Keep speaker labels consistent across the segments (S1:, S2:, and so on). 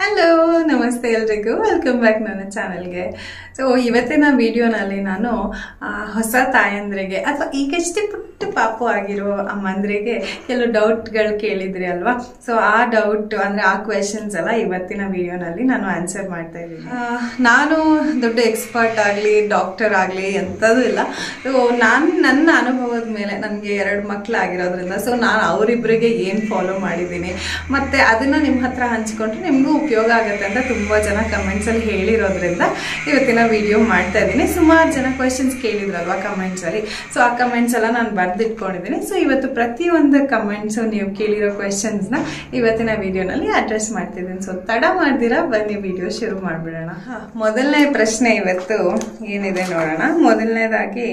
S1: Hello ನಮಸ್ತೆ ಎಲ್ರಿಗೂ welcome back ನನ್ನ ಚಾನಲ್ಗೆ. ಸೊ ಇವತ್ತಿನ ವಿಡಿಯೋನಲ್ಲಿ ನಾನು ಹೊಸ ತಾಯಂದ್ರಿಗೆ ಅಥವಾ ಈಗಷ್ಟೇ ಪುಟ್ಟ ಪಾಪು ಆಗಿರೋ ಅಮ್ಮಂದ್ರಿಗೆ ಕೆಲವು ಡೌಟ್ಗಳು ಕೇಳಿದ್ರಿ ಅಲ್ವಾ. ಸೊ ಆ ಡೌಟ್ ಅಂದರೆ ಆ ಕ್ವೆಶನ್ಸ್ ಎಲ್ಲ ಇವತ್ತಿನ ವಿಡಿಯೋನಲ್ಲಿ ನಾನು ಆನ್ಸರ್ ಮಾಡ್ತಾ ಇದ್ದೀನಿ. ನಾನು ದೊಡ್ಡ ಎಕ್ಸ್ಪರ್ಟ್ ಆಗಲಿ ಡಾಕ್ಟರ್ ಆಗಲಿ ಎಂಥದೂ ಇಲ್ಲ. ಸೊ ನಾನು ನನ್ನ ಅನುಭವದ ಮೇಲೆ ನನಗೆ 2 ಮಕ್ಕಳು ಆಗಿರೋದ್ರಿಂದ ಸೊ ನಾನು ಅವರಿಬ್ಬರಿಗೆ ಏನು ಫಾಲೋ ಮಾಡಿದ್ದೀನಿ ಮತ್ತು ಅದನ್ನು ನಿಮ್ಮ ಹತ್ರ ಹಂಚ್ಕೊಂಡ್ರೆ ನಿಮಗೂ ಉಪಯೋಗ ಆಗುತ್ತೆ ಅಂತ ತುಂಬ ಜನ ಕಮೆಂಟ್ಸಲ್ಲಿ ಹೇಳಿರೋದ್ರಿಂದ ಇವತ್ತಿನ ವಿಡಿಯೋ ಮಾಡ್ತಾ ಇದ್ದೀನಿ. ಸುಮಾರು ಜನ ಕ್ವೆಶನ್ಸ್ ಕೇಳಿದ್ರಲ್ವಾ ಕಮೆಂಟ್ಸಲ್ಲಿ. ಸೊ ಆ ಕಮೆಂಟ್ಸ್ ಎಲ್ಲ ನಾನು ಬರೆದಿಟ್ಕೊಂಡಿದ್ದೀನಿ. ಸೊ ಇವತ್ತು ಪ್ರತಿಯೊಂದು ಕಮೆಂಟ್ಸು ನೀವು ಕೇಳಿರೋ ಕ್ವೆಶನ್ಸ್ನ ಇವತ್ತಿನ ವಿಡಿಯೋನಲ್ಲಿ ಅಡ್ರೆಸ್ ಮಾಡ್ತಿದ್ದೀನಿ. ಸೊ ತಡ ಮಾಡ್ದಿರಾ ಬನ್ನಿ ವಿಡಿಯೋ ಶುರು ಮಾಡಿಬಿಡೋಣ. ಮೊದಲನೇ ಪ್ರಶ್ನೆ ಇವತ್ತು ಏನಿದೆ ನೋಡೋಣ. ಮೊದಲನೇದಾಗಿ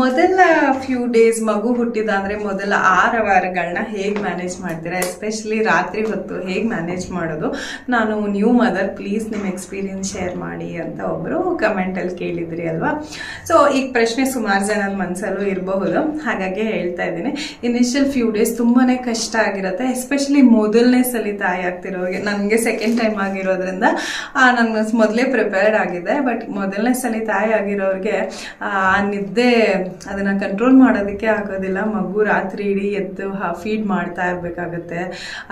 S1: ಮೊದಲ ಫ್ಯೂ ಡೇಸ್ ಮಗು ಹುಟ್ಟಿದ ಅಂದರೆ ಮೊದಲ 6 ವಾರಗಳನ್ನ ಹೇಗೆ ಮ್ಯಾನೇಜ್ ಮಾಡ್ತೀರಾ, ಎಸ್ಪೆಷಲಿ ರಾತ್ರಿ ಹೊತ್ತು ಹೇಗೆ ಮ್ಯಾನೇಜ್ ಮಾಡೋದು? ನಾನು ನ್ಯೂ ಮದರ್, ಪ್ಲೀಸ್ ನಿಮ್ಮ ಎಕ್ಸ್ಪೀರಿಯನ್ಸ್ ಶೇರ್ ಮಾಡಿ ಅಂತ ಒಬ್ಬರು ಕಮೆಂಟಲ್ಲಿ ಕೇಳಿದ್ರಿ ಅಲ್ವಾ. ಸೊ ಈ ಪ್ರಶ್ನೆ ಸುಮಾರು ಜನದ ಮನಸ್ಸಲ್ಲೂ ಇರಬಹುದು, ಹಾಗಾಗಿ ಹೇಳ್ತಾ ಇದ್ದೀನಿ. ಇನಿಷಿಯಲ್ ಫ್ಯೂ ಡೇಸ್ ತುಂಬಾ ಕಷ್ಟ ಆಗಿರುತ್ತೆ, ಎಸ್ಪೆಷಲಿ ಮೊದಲನೇ ಸಲ ತಾಯಿ ಆಗ್ತಿರೋರಿಗೆ. ನನಗೆ ಸೆಕೆಂಡ್ ಟೈಮ್ ಆಗಿರೋದ್ರಿಂದ ನಾನು ಮೊದಲೇ ಪ್ರಿಪೇರ್ಡ್ ಆಗಿದೆ. ಬಟ್ ಮೊದಲನೇ ಸಲ ತಾಯಿ ಆಗಿರೋರಿಗೆ ಆ ನಿದ್ದೆ ಅದನ್ನು ಕಂಟ್ರೋಲ್ ಮಾಡೋದಕ್ಕೆ ಆಗೋದಿಲ್ಲ. ಮಗು ರಾತ್ರಿ ಇಡೀ ಎದ್ದು ಫೀಡ್ ಮಾಡ್ತಾ ಇರಬೇಕಾಗತ್ತೆ,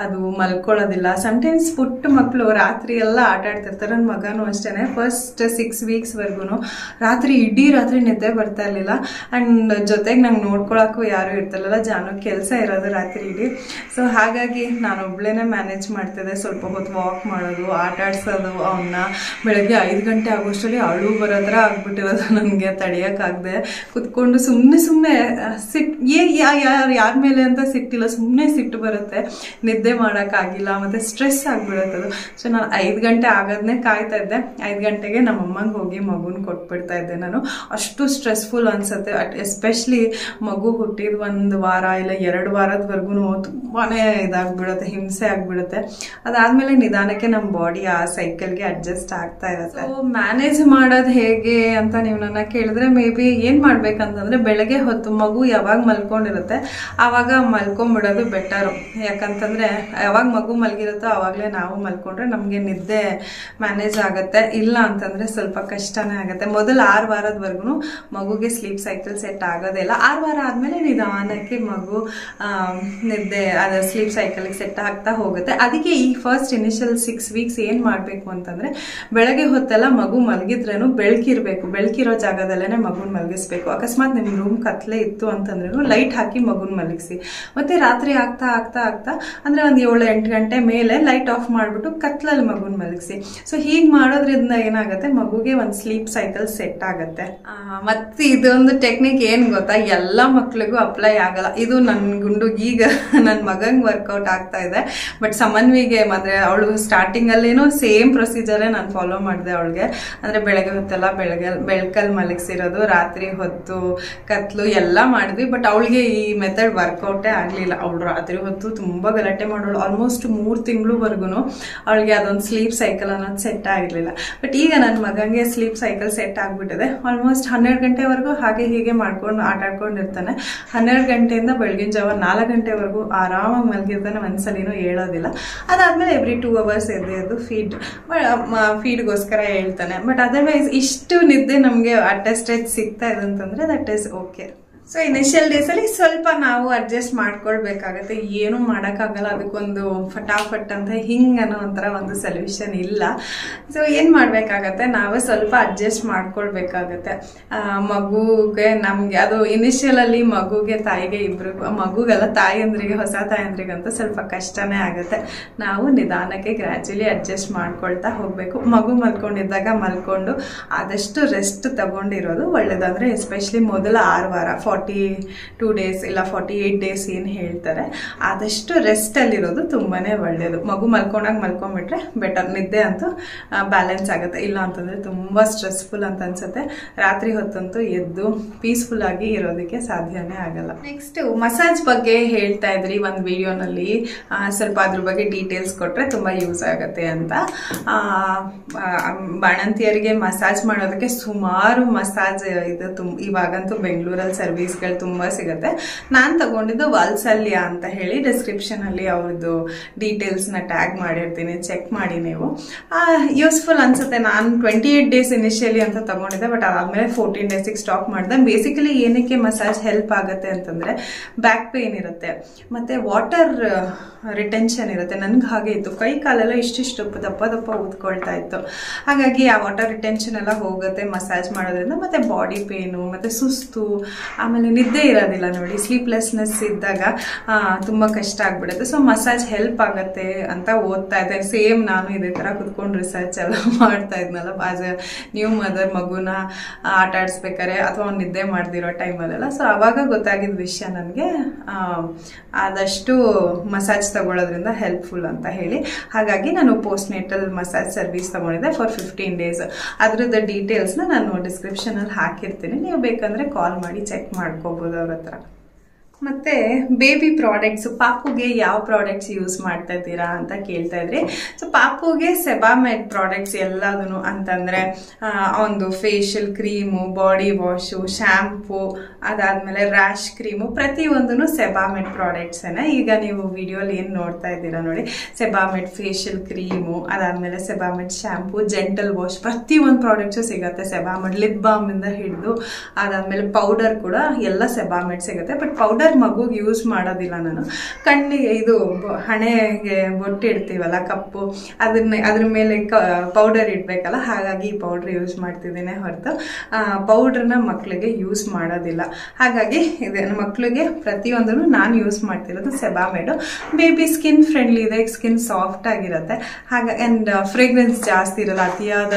S1: ಅದು ಮಲ್ಕೊಳ್ಳೋದಿಲ್ಲ. ಸಮಟೈಮ್ಸ್ ಪುಟ್ಟ ಮಕ್ಕಳು ರಾತ್ರಿ ಎಲ್ಲ ಆಟ ಆಡ್ತಿರ್ತಾರೆ. ನನ್ನ ಮಗನೂ ಅಷ್ಟೇ ಫಸ್ಟ್ 6 ವೀಕ್ಸ್ವರೆಗೂ ರಾತ್ರಿ ಇಡೀ ರಾತ್ರಿ ನಿದ್ದೆ ಬರ್ತಾ ಇರಲಿಲ್ಲ. ಆ್ಯಂಡ್ ಜೊತೆಗೆ ನಂಗೆ ನೋಡ್ಕೊಳಕ್ಕೂ ಯಾರೂ ಇರ್ತಿರ್ಲಿಲ್ಲ, ಜಾನು ಕೆಲಸ ಇರೋದು ರಾತ್ರಿ ಇಡೀ. ಸೊ ಹಾಗಾಗಿ ನಾನು ಒಬ್ಳೇನೆ ಮ್ಯಾನೇಜ್ ಮಾಡ್ತಿದ್ದೆ. ಸ್ವಲ್ಪ ಹೊತ್ತು ವಾಕ್ ಮಾಡೋದು, ಆಟ ಆಡ್ಸೋದು ಅವನ್ನ. ಬೆಳಗ್ಗೆ 5 ಗಂಟೆ ಆಗೋಷ್ಟರಲ್ಲಿ ಅಳು ಬರೋ ಥರ ಆಗ್ಬಿಟ್ಟಿರೋದು, ನನಗೆ ತಡೆಯೋಕ್ಕಾಗದೆ ಕುತ್ಕೊಂಡು ಸುಮ್ಮನೆ ಯಾರ ಮೇಲೆ ಅಂತ ಸಿಟ್ಟಿಲ್ಲ, ಸುಮ್ಮನೆ ಸಿಟ್ಟು ಬರುತ್ತೆ, ನಿದ್ದೆ ಮಾಡೋಕ್ಕಾಗಿಲ್ಲ, ಮತ್ತು ಸ್ಟ್ರೆಸ್ ಆಗಿಬಿಡುತ್ತೆ ಅದು. ಸೊ ನಾನು 5 ಗಂಟೆ ಆಗೋದನ್ನೇ ಕಾಯ್ತಾ ಇದ್ದೆ. 5 ಗಂಟೆಗೆ ನಮ್ಮಮ್ಮಂಗೆ ಹೋಗಿ ಮಗುನ ಕೊಟ್ಬಿಡ್ತಾ ಇದ್ದೆ ನಾನು. ಅಷ್ಟು ಸ್ಟ್ರೆಸ್ಫುಲ್ ಅನಿಸುತ್ತೆ. ಎಸ್ಪೆಷಲಿ ಮಗು ಹುಟ್ಟಿದ 1 ವಾರ ಇಲ್ಲ 2 ವಾರದವರೆಗೂ ತುಂಬಾ ಇದಾಗ್ಬಿಡುತ್ತೆ, ಹಿಂಸೆ ಆಗಿಬಿಡುತ್ತೆ. ಅದಾದಮೇಲೆ ನಿಧಾನಕ್ಕೆ ನಮ್ಮ ಬಾಡಿ ಆ ಸೈಕಲ್ಗೆ ಅಡ್ಜಸ್ಟ್ ಆಗ್ತಾ ಇರುತ್ತೆ. ಸೊ ಮ್ಯಾನೇಜ್ ಮಾಡೋದು ಹೇಗೆ ಅಂತ ನೀವು ನನ್ನ ಕೇಳಿದ್ರೆ, ಮೇ ಬಿ ಏನು ಮಾಡ್ಬೇಕಂತಂದರೆ ಬೆಳಗ್ಗೆ ಹೊತ್ತು ಮಗು ಯಾವಾಗ ಮಲ್ಕೊಂಡಿರುತ್ತೆ ಆವಾಗ ಮಲ್ಕೊಂಡ್ಬಿಡೋದು ಬೆಟರು. ಯಾಕಂತಂದರೆ ಯಾವಾಗ ಮಗು ಮಲಗಿರುತ್ತೋ ಆವಾಗಲೇ ನಾವು ಮಲ್ಕೊಂಡ್ರೆ ನಮಗೆ ನಿದ್ದೆ ಮ್ಯಾನೇಜ್ ಆಗುತ್ತೆ. ಇಲ್ಲ ಅಂತಂದರೆ ಸ್ವಲ್ಪ ಕಷ್ಟನೇ ಆಗುತ್ತೆ. ಮೊದಲು 6 ವಾರದವರೆಗೂ ಮಗುಗೆ ಸ್ಲೀಪ್ ಸೈಕಲ್ ಸೆಟ್ ಆಗೋದೇ ಇಲ್ಲ. 6 ವಾರ ಆದಮೇಲೆ ನಿಧಾನಕ್ಕೆ ಮಗು ನಿದ್ದೆ ಅದು ಸ್ಲೀಪ್ ಸೈಕಲ್ಗೆ ಸೆಟ್ ಆಗ್ತಾ ಹೋಗುತ್ತೆ. ಅದಕ್ಕೆ ಈ ಫಸ್ಟ್ ಇನಿಷಿಯಲ್ 6 ವೀಕ್ಸ್ ಏನು ಮಾಡಬೇಕು ಅಂತಂದರೆ, ಬೆಳಗ್ಗೆ ಹೊತ್ತೆಲ್ಲ ಮಗು ಮಲಗಿದ್ರೂ ಬೆಳಕಿರಬೇಕು, ಬೆಳಕಿರೋ ಜಾಗದಲ್ಲೇ ಮಗುನ ಮಲಗಿಸ್ಬೇಕು. ಅಕಸ್ಮಾತ್ ನಿಮ್ಮ ರೂಮ್ ಕತ್ಲೆ ಇತ್ತು ಅಂತಂದ್ರೂ ಲೈಟ್ ಹಾಕಿ ಮಗುನ ಮಲಗಿಸಿ. ಮತ್ತು ರಾತ್ರಿ ಆಗ್ತಾ ಆಗ್ತಾ ಆಗ್ತಾ ಅಂದರೆ ಒಂದು 7-8 ಗಂಟೆ ಮೇಲೆ ಲೈಟ್ ಆಫ್ ಮಾಡಿಬಿಟ್ಟು ಕತ್ಲಲ್ಲಿ ಮಗುನ ಮಲಗಿಸಿ. ಸೊ ಹೀಗೆ ಮಾಡೋದ್ರಿಂದ ಏನಾಗುತ್ತೆ, ಮಗುಗೆ ಒಂದು ಸ್ಲೀಪ್ ಸೈಕಲ್ ಸೆಟ್ ಆಗುತ್ತೆ. ಮತ್ತು ಇದೊಂದು ಟೆಕ್ನಿಕ್ ಏನು ಗೊತ್ತಾ, ಎಲ್ಲ ಮಕ್ಳಿಗೂ ಅಪ್ಲೈ ಆಗಲ್ಲ. ಇದು ನನ್ನ ಗುಂಡುಗೆ ಈಗ ನನ್ನ ಮಗಂಗೆ ವರ್ಕೌಟ್ ಆಗ್ತಾ ಇದೆ. ಬಟ್ ಸಮನ್ವಿಗೆ ಅಂದರೆ ಅವಳು ಸ್ಟಾರ್ಟಿಂಗಲ್ಲೇನೋ ಸೇಮ್ ಪ್ರೊಸೀಜರೇ ನಾನು ಫಾಲೋ ಮಾಡಿದೆ ಅವಳಿಗೆ. ಅಂದರೆ ಬೆಳಗ್ಗೆ ಹೊತ್ತೆಲ್ಲ ಬೆಳಕಲ್ಲಿ ಮಲಗಿಸಿರೋದು, ರಾತ್ರಿ ಹೊತ್ತು ಕತ್ಲು ಎಲ್ಲ ಮಾಡಿದ್ವಿ. ಬಟ್ ಅವಳಿಗೆ ಈ ಮೆಥಡ್ ವರ್ಕೌಟೇ ಆಗಲಿಲ್ಲ. ಅವಳು ರಾತ್ರಿ ಹೊತ್ತು ತುಂಬ ಗಲಾಟೆ ಮಾಡೋಳು. ಆಲ್ಮೋಸ್ಟ್ 3 ತಿಂಗಳವರೆಗೂ ಅವಳಿಗೆ ಅದೊಂದು ಸ್ಲೀಪ್ ಸೈಕಲ್ ಅನ್ನೋದು ಸೆಟ್ ಆಗಿರಲಿಲ್ಲ. ಬಟ್ ಈಗ ನನ್ನ ಮಗಂಗೆ ಸ್ಲೀಪ್ ಸೈಕಲ್ ಸೆಟ್ ಆಗಿಬಿಟ್ಟಿದೆ. ಆಲ್ಮೋಸ್ಟ್ 12 ಗಂಟೆವರೆಗೂ ಹಾಗೆ ಹೀಗೆ ಮಾಡ್ಕೊಂಡು ಆಟ ಆಡ್ಕೊಂಡಿರ್ತಾನೆ. 12 ಗಂಟೆಯಿಂದ ಬೆಳಗಿನ ಜಾವ 4 ಗಂಟೆವರೆಗೂ ಆರಾಮಾಗಿ ಮಲಗಿರ್ತಾನೆ, ಒಂದ್ಸಲಿನೂ ಹೇಳೋದಿಲ್ಲ. ಅದಾದಮೇಲೆ ಎವ್ರಿ 2 ಅವರ್ಸ್ ಎದ್ದು ಫೀಡ್ಗೋಸ್ಕರ ಹೇಳ್ತಾನೆ. ಬಟ್ ಅದರ್ವೈಸ್ ಇಷ್ಟು ನಿದ್ದೆ ನಮಗೆ ಅಟ್ ಎ ಸ್ಟೇಜ್ ಸಿಗ್ತಾ ಇದೆ ಅಂತಂದರೆ that is okay. So initial ಡೇಸಲ್ಲಿ ಸ್ವಲ್ಪ ನಾವು ಅಡ್ಜಸ್ಟ್ ಮಾಡ್ಕೊಳ್ಬೇಕಾಗತ್ತೆ, ಏನೂ ಮಾಡೋಕ್ಕಾಗಲ್ಲ. ಅದಕ್ಕೊಂದು ಫಟಾಫಟ್ ಅಂತ ಅನ್ನೋ ಒಂಥರ ಒಂದು ಸೊಲ್ಯೂಷನ್ ಇಲ್ಲ. ಸೊ ಏನು ಮಾಡಬೇಕಾಗತ್ತೆ, ನಾವು ಸ್ವಲ್ಪ ಅಡ್ಜಸ್ಟ್ ಮಾಡ್ಕೊಳ್ಬೇಕಾಗತ್ತೆ. ಮಗುಗೆ ನಮಗೆ ಅದು ಇನಿಷಿಯಲಲ್ಲಿ ಮಗುಗೆ ತಾಯಿಗೆ ಇಬ್ಬರಿಗೂ, ಮಗುಗೆಲ್ಲ ತಾಯಂದ್ರಿಗೆ ಹೊಸ ತಾಯಂದ್ರಿಗಂತೂ ಸ್ವಲ್ಪ ಕಷ್ಟನೇ ಆಗುತ್ತೆ. ನಾವು ನಿಧಾನಕ್ಕೆ ಗ್ರ್ಯಾಜುಲಿ ಅಡ್ಜಸ್ಟ್ ಮಾಡ್ಕೊಳ್ತಾ ಹೋಗಬೇಕು. ಮಗು ಮಲ್ಕೊಂಡಿದ್ದಾಗ ಮಲ್ಕೊಂಡು ಆದಷ್ಟು ರೆಸ್ಟ್ ತಗೊಂಡಿರೋದು ಒಳ್ಳೇದಂದರೆ, ಎಸ್ಪೆಷಲಿ ಮೊದಲ 6 ವಾರ 42 ಡೇಸ್ ಇಲ್ಲ 48 ಡೇಸ್ ಏನು ಹೇಳ್ತಾರೆ, ಆದಷ್ಟು ರೆಸ್ಟಲ್ಲಿರೋದು ತುಂಬಾ ಒಳ್ಳೆಯದು. ಮಗು ಮಲ್ಕೊಂಡ್ಬಿಟ್ರೆ ಬೆಟರ್. ನಿದ್ದೆ ಅಂತೂ ಬ್ಯಾಲೆನ್ಸ್ ಆಗುತ್ತೆ. ಇಲ್ಲ ಅಂತಂದರೆ ತುಂಬ ಸ್ಟ್ರೆಸ್ಫುಲ್ ಅಂತ ಅನ್ಸುತ್ತೆ. ರಾತ್ರಿ ಹೊತ್ತಂತೂ ಎದ್ದು ಪೀಸ್ಫುಲ್ ಆಗಿ ಇರೋದಕ್ಕೆ ಸಾಧ್ಯನೇ ಆಗಲ್ಲ. ನೆಕ್ಸ್ಟ್ ಮಸಾಜ್ ಬಗ್ಗೆ ಹೇಳ್ತಾ ಇದ್ರಿ ಒಂದು ವಿಡಿಯೋನಲ್ಲಿ. ಸ್ವಲ್ಪ ಅದ್ರ ಬಗ್ಗೆ ಡೀಟೇಲ್ಸ್ ಕೊಟ್ಟರೆ ತುಂಬ ಯೂಸ್ ಆಗುತ್ತೆ ಅಂತ. ಬಾಣಂತಿಯರಿಗೆ ಮಸಾಜ್ ಮಾಡೋದಕ್ಕೆ ಸುಮಾರು ಮಸಾಜ್ ಇದು ಇವಾಗಂತೂ ಬೆಂಗಳೂರಲ್ಲಿ ಸರ್ವಿಸ್ ರೆಮಿಡೀಸ್ಗಳು ತುಂಬ ಸಿಗುತ್ತೆ. ನಾನು ತಗೊಂಡಿದ್ದು ವಾತ್ಸಲ್ಯ ಅಂತ ಹೇಳಿ ಡಿಸ್ಕ್ರಿಪ್ಷನಲ್ಲಿ ಅವ್ರದ್ದು ಡೀಟೇಲ್ಸ್ನ ಟ್ಯಾಗ್ ಮಾಡಿರ್ತೀನಿ, ಚೆಕ್ ಮಾಡಿ ನೀವು. ಯೂಸ್ಫುಲ್ ಅನ್ಸುತ್ತೆ. ನಾನು 28 ಡೇಸ್ ಇನಿಷಿಯಲಿ ಅಂತ ತಗೊಂಡಿದ್ದೆ, ಬಟ್ ಅದಾದ್ಮೇಲೆ 14 ಡೇಸಿಗೆ ಸ್ಟಾಪ್ ಮಾಡಿದೆ. ಬೇಸಿಕಲಿ ಏನಕ್ಕೆ ಮಸಾಜ್ ಹೆಲ್ಪ್ ಆಗುತ್ತೆ ಅಂತಂದ್ರೆ ಬ್ಯಾಕ್ ಪೇನ್ ಇರುತ್ತೆ, ಮತ್ತೆ ವಾಟರ್ ರಿಟೆನ್ಷನ್ ಇರುತ್ತೆ. ನನ್ಗೆ ಹಾಗೆ ಇತ್ತು, ಕೈ ಕಾಲೆಲ್ಲ ಇಷ್ಟಿಷ್ಟು ದಪ್ಪ ದಪ್ಪ ಊದ್ಕೊಳ್ತಾ ಇತ್ತು. ಹಾಗಾಗಿ ಆ ವಾಟರ್ ರಿಟೆನ್ಷನ್ ಎಲ್ಲ ಹೋಗುತ್ತೆ ಮಸಾಜ್ ಮಾಡೋದ್ರಿಂದ. ಮತ್ತೆ ಬಾಡಿ ಪೇನು, ಮತ್ತೆ ಸುಸ್ತು, ಆಮೇಲೆ ನಿದ್ದೆ ಇರೋದಿಲ್ಲ ನೋಡಿ, ಸ್ಲೀಪ್ಲೆಸ್ನೆಸ್ ಇದ್ದಾಗ ತುಂಬಾ ಕಷ್ಟ ಆಗ್ಬಿಡುತ್ತೆ. ಸೊ ಮಸಾಜ್ ಹೆಲ್ಪ್ ಆಗುತ್ತೆ ಅಂತ ಓದ್ತಾ ಇದ್ದೆ. ಸೇಮ್ ನಾನು ಇದೇ ತರ ಕುತ್ಕೊಂಡು ರಿಸರ್ಚ್ ಎಲ್ಲ ಮಾಡ್ತಾ ಇದ್ನಲ್ಲ, ಆಸ್ ಎ ನ್ಯೂ ಮದರ್, ಮಗುನ ಆಟ ಆಡಿಸ್ಬೇಕಾರೆ ಅಥವಾ ಅವ್ನು ನಿದ್ದೆ ಮಾಡ್ದಿರೋ ಟೈಮಲ್ಲೆಲ್ಲ. ಸೊ ಅವಾಗ ಗೊತ್ತಾಗಿದ್ದ ವಿಷಯ ನನಗೆ, ಆದಷ್ಟು ಮಸಾಜ್ ತಗೊಳ್ಳೋದ್ರಿಂದ ಹೆಲ್ಪ್ಫುಲ್ ಅಂತ ಹೇಳಿ. ಹಾಗಾಗಿ ನಾನು ಪೋಸ್ಟ್ ನೇಟಲ್ ಮಸಾಜ್ ಸರ್ವಿಸ್ ತಗೊಂಡಿದ್ದೆ ಫಾರ್ 15 ಡೇಸ್. ಅದ್ರದ್ದು ಡೀಟೇಲ್ಸ್ನ ನಾನು ಡಿಸ್ಕ್ರಿಪ್ಷನಲ್ಲಿ ಹಾಕಿರ್ತೀನಿ, ನೀವು ಬೇಕಂದ್ರೆ ಕಾಲ್ ಮಾಡಿ ಚೆಕ್ ಮಾಡ್ಕೋಬಹುದು ಅವ್ರ ಹತ್ರ. ಮತ್ತೆ ಬೇಬಿ ಪ್ರಾಡಕ್ಟ್ಸ್, ಪಾಪುಗೆ ಯಾವ ಪ್ರಾಡಕ್ಟ್ಸ್ ಯೂಸ್ ಮಾಡ್ತಾ ಇದ್ದೀರಾ ಅಂತ ಕೇಳ್ತಾ ಇದ್ರಿ. ಸೊ ಪಾಪುಗೆ ಸೆಬಾಮೆಡ್ ಪ್ರಾಡಕ್ಟ್ಸ್ ಎಲ್ಲದೂ ಅಂತಂದ್ರೆ ಒಂದು facial cream, body wash, shampoo, ಅದಾದ್ಮೇಲೆ ರ್ಯಾಶ್ ಕ್ರೀಮು, ಪ್ರತಿಯೊಂದೂ ಸೆಬಾಮೆಡ್ ಪ್ರಾಡಕ್ಟ್ಸೇನೆ. ಈಗ ನೀವು ವಿಡಿಯೋಲಿ ಏನು ನೋಡ್ತಾ ಇದ್ದೀರಾ ನೋಡಿ, ಸೆಬಾಮೆಡ್ ಫೇಶಿಯಲ್ ಕ್ರೀಮು, ಅದಾದ್ಮೇಲೆ ಸೆಬಾಮೆಡ್ ಶ್ಯಾಂಪು, ಜೆಂಟಲ್ ವಾಶ್, ಪ್ರತಿಯೊಂದು ಪ್ರಾಡಕ್ಟ್ಸು ಸಿಗುತ್ತೆ. ಸೆಬಾಮೆಡ್ ಲಿಪ್ ಬಾಮ್ ಇಂದ ಹಿಡಿದು ಅದಾದ್ಮೇಲೆ ಪೌಡರ್ ಕೂಡ ಎಲ್ಲ ಸೆಬಾಮೆಡ್ ಸಿಗುತ್ತೆ. ಬಟ್ ಪೌಡರ್ ಮಗುಗೆ ಯೂಸ್ ಮಾಡೋದಿಲ್ಲ ನಾನು. ಕಣ್ಣಿಗೆ ಇದು ಹಣೆಗೆ ಬೊಟ್ಟು ಇಡ್ತೀವಲ್ಲ ಕಪ್ಪು, ಅದ್ರ ಮೇಲೆ ಪೌಡರ್ ಇಡ್ಬೇಕಲ್ಲ, ಹಾಗಾಗಿ ಈ ಪೌಡರ್ ಯೂಸ್ ಮಾಡ್ತಿದ್ದೇನೆ ಹೊರತು ಪೌಡರ್ನ ಮಕ್ಕಳಿಗೆ ಯೂಸ್ ಮಾಡೋದಿಲ್ಲ. ಹಾಗಾಗಿ ಇದೆ ಮಕ್ಕಳಿಗೆ ಪ್ರತಿಯೊಂದನ್ನು ನಾನು ಯೂಸ್ ಮಾಡ್ತಿರೋದು ಸೆಬಾಮೆಡ್. ಬೇಬಿ ಸ್ಕಿನ್ ಫ್ರೆಂಡ್ಲಿ ಇದೆ, ಸ್ಕಿನ್ ಸಾಫ್ಟ್ ಆಗಿರುತ್ತೆ. ಅಂಡ್ ಫ್ರೇಗ್ರೆನ್ಸ್ ಜಾಸ್ತಿ ಇರಲ್ಲ. ಅತಿಯಾದ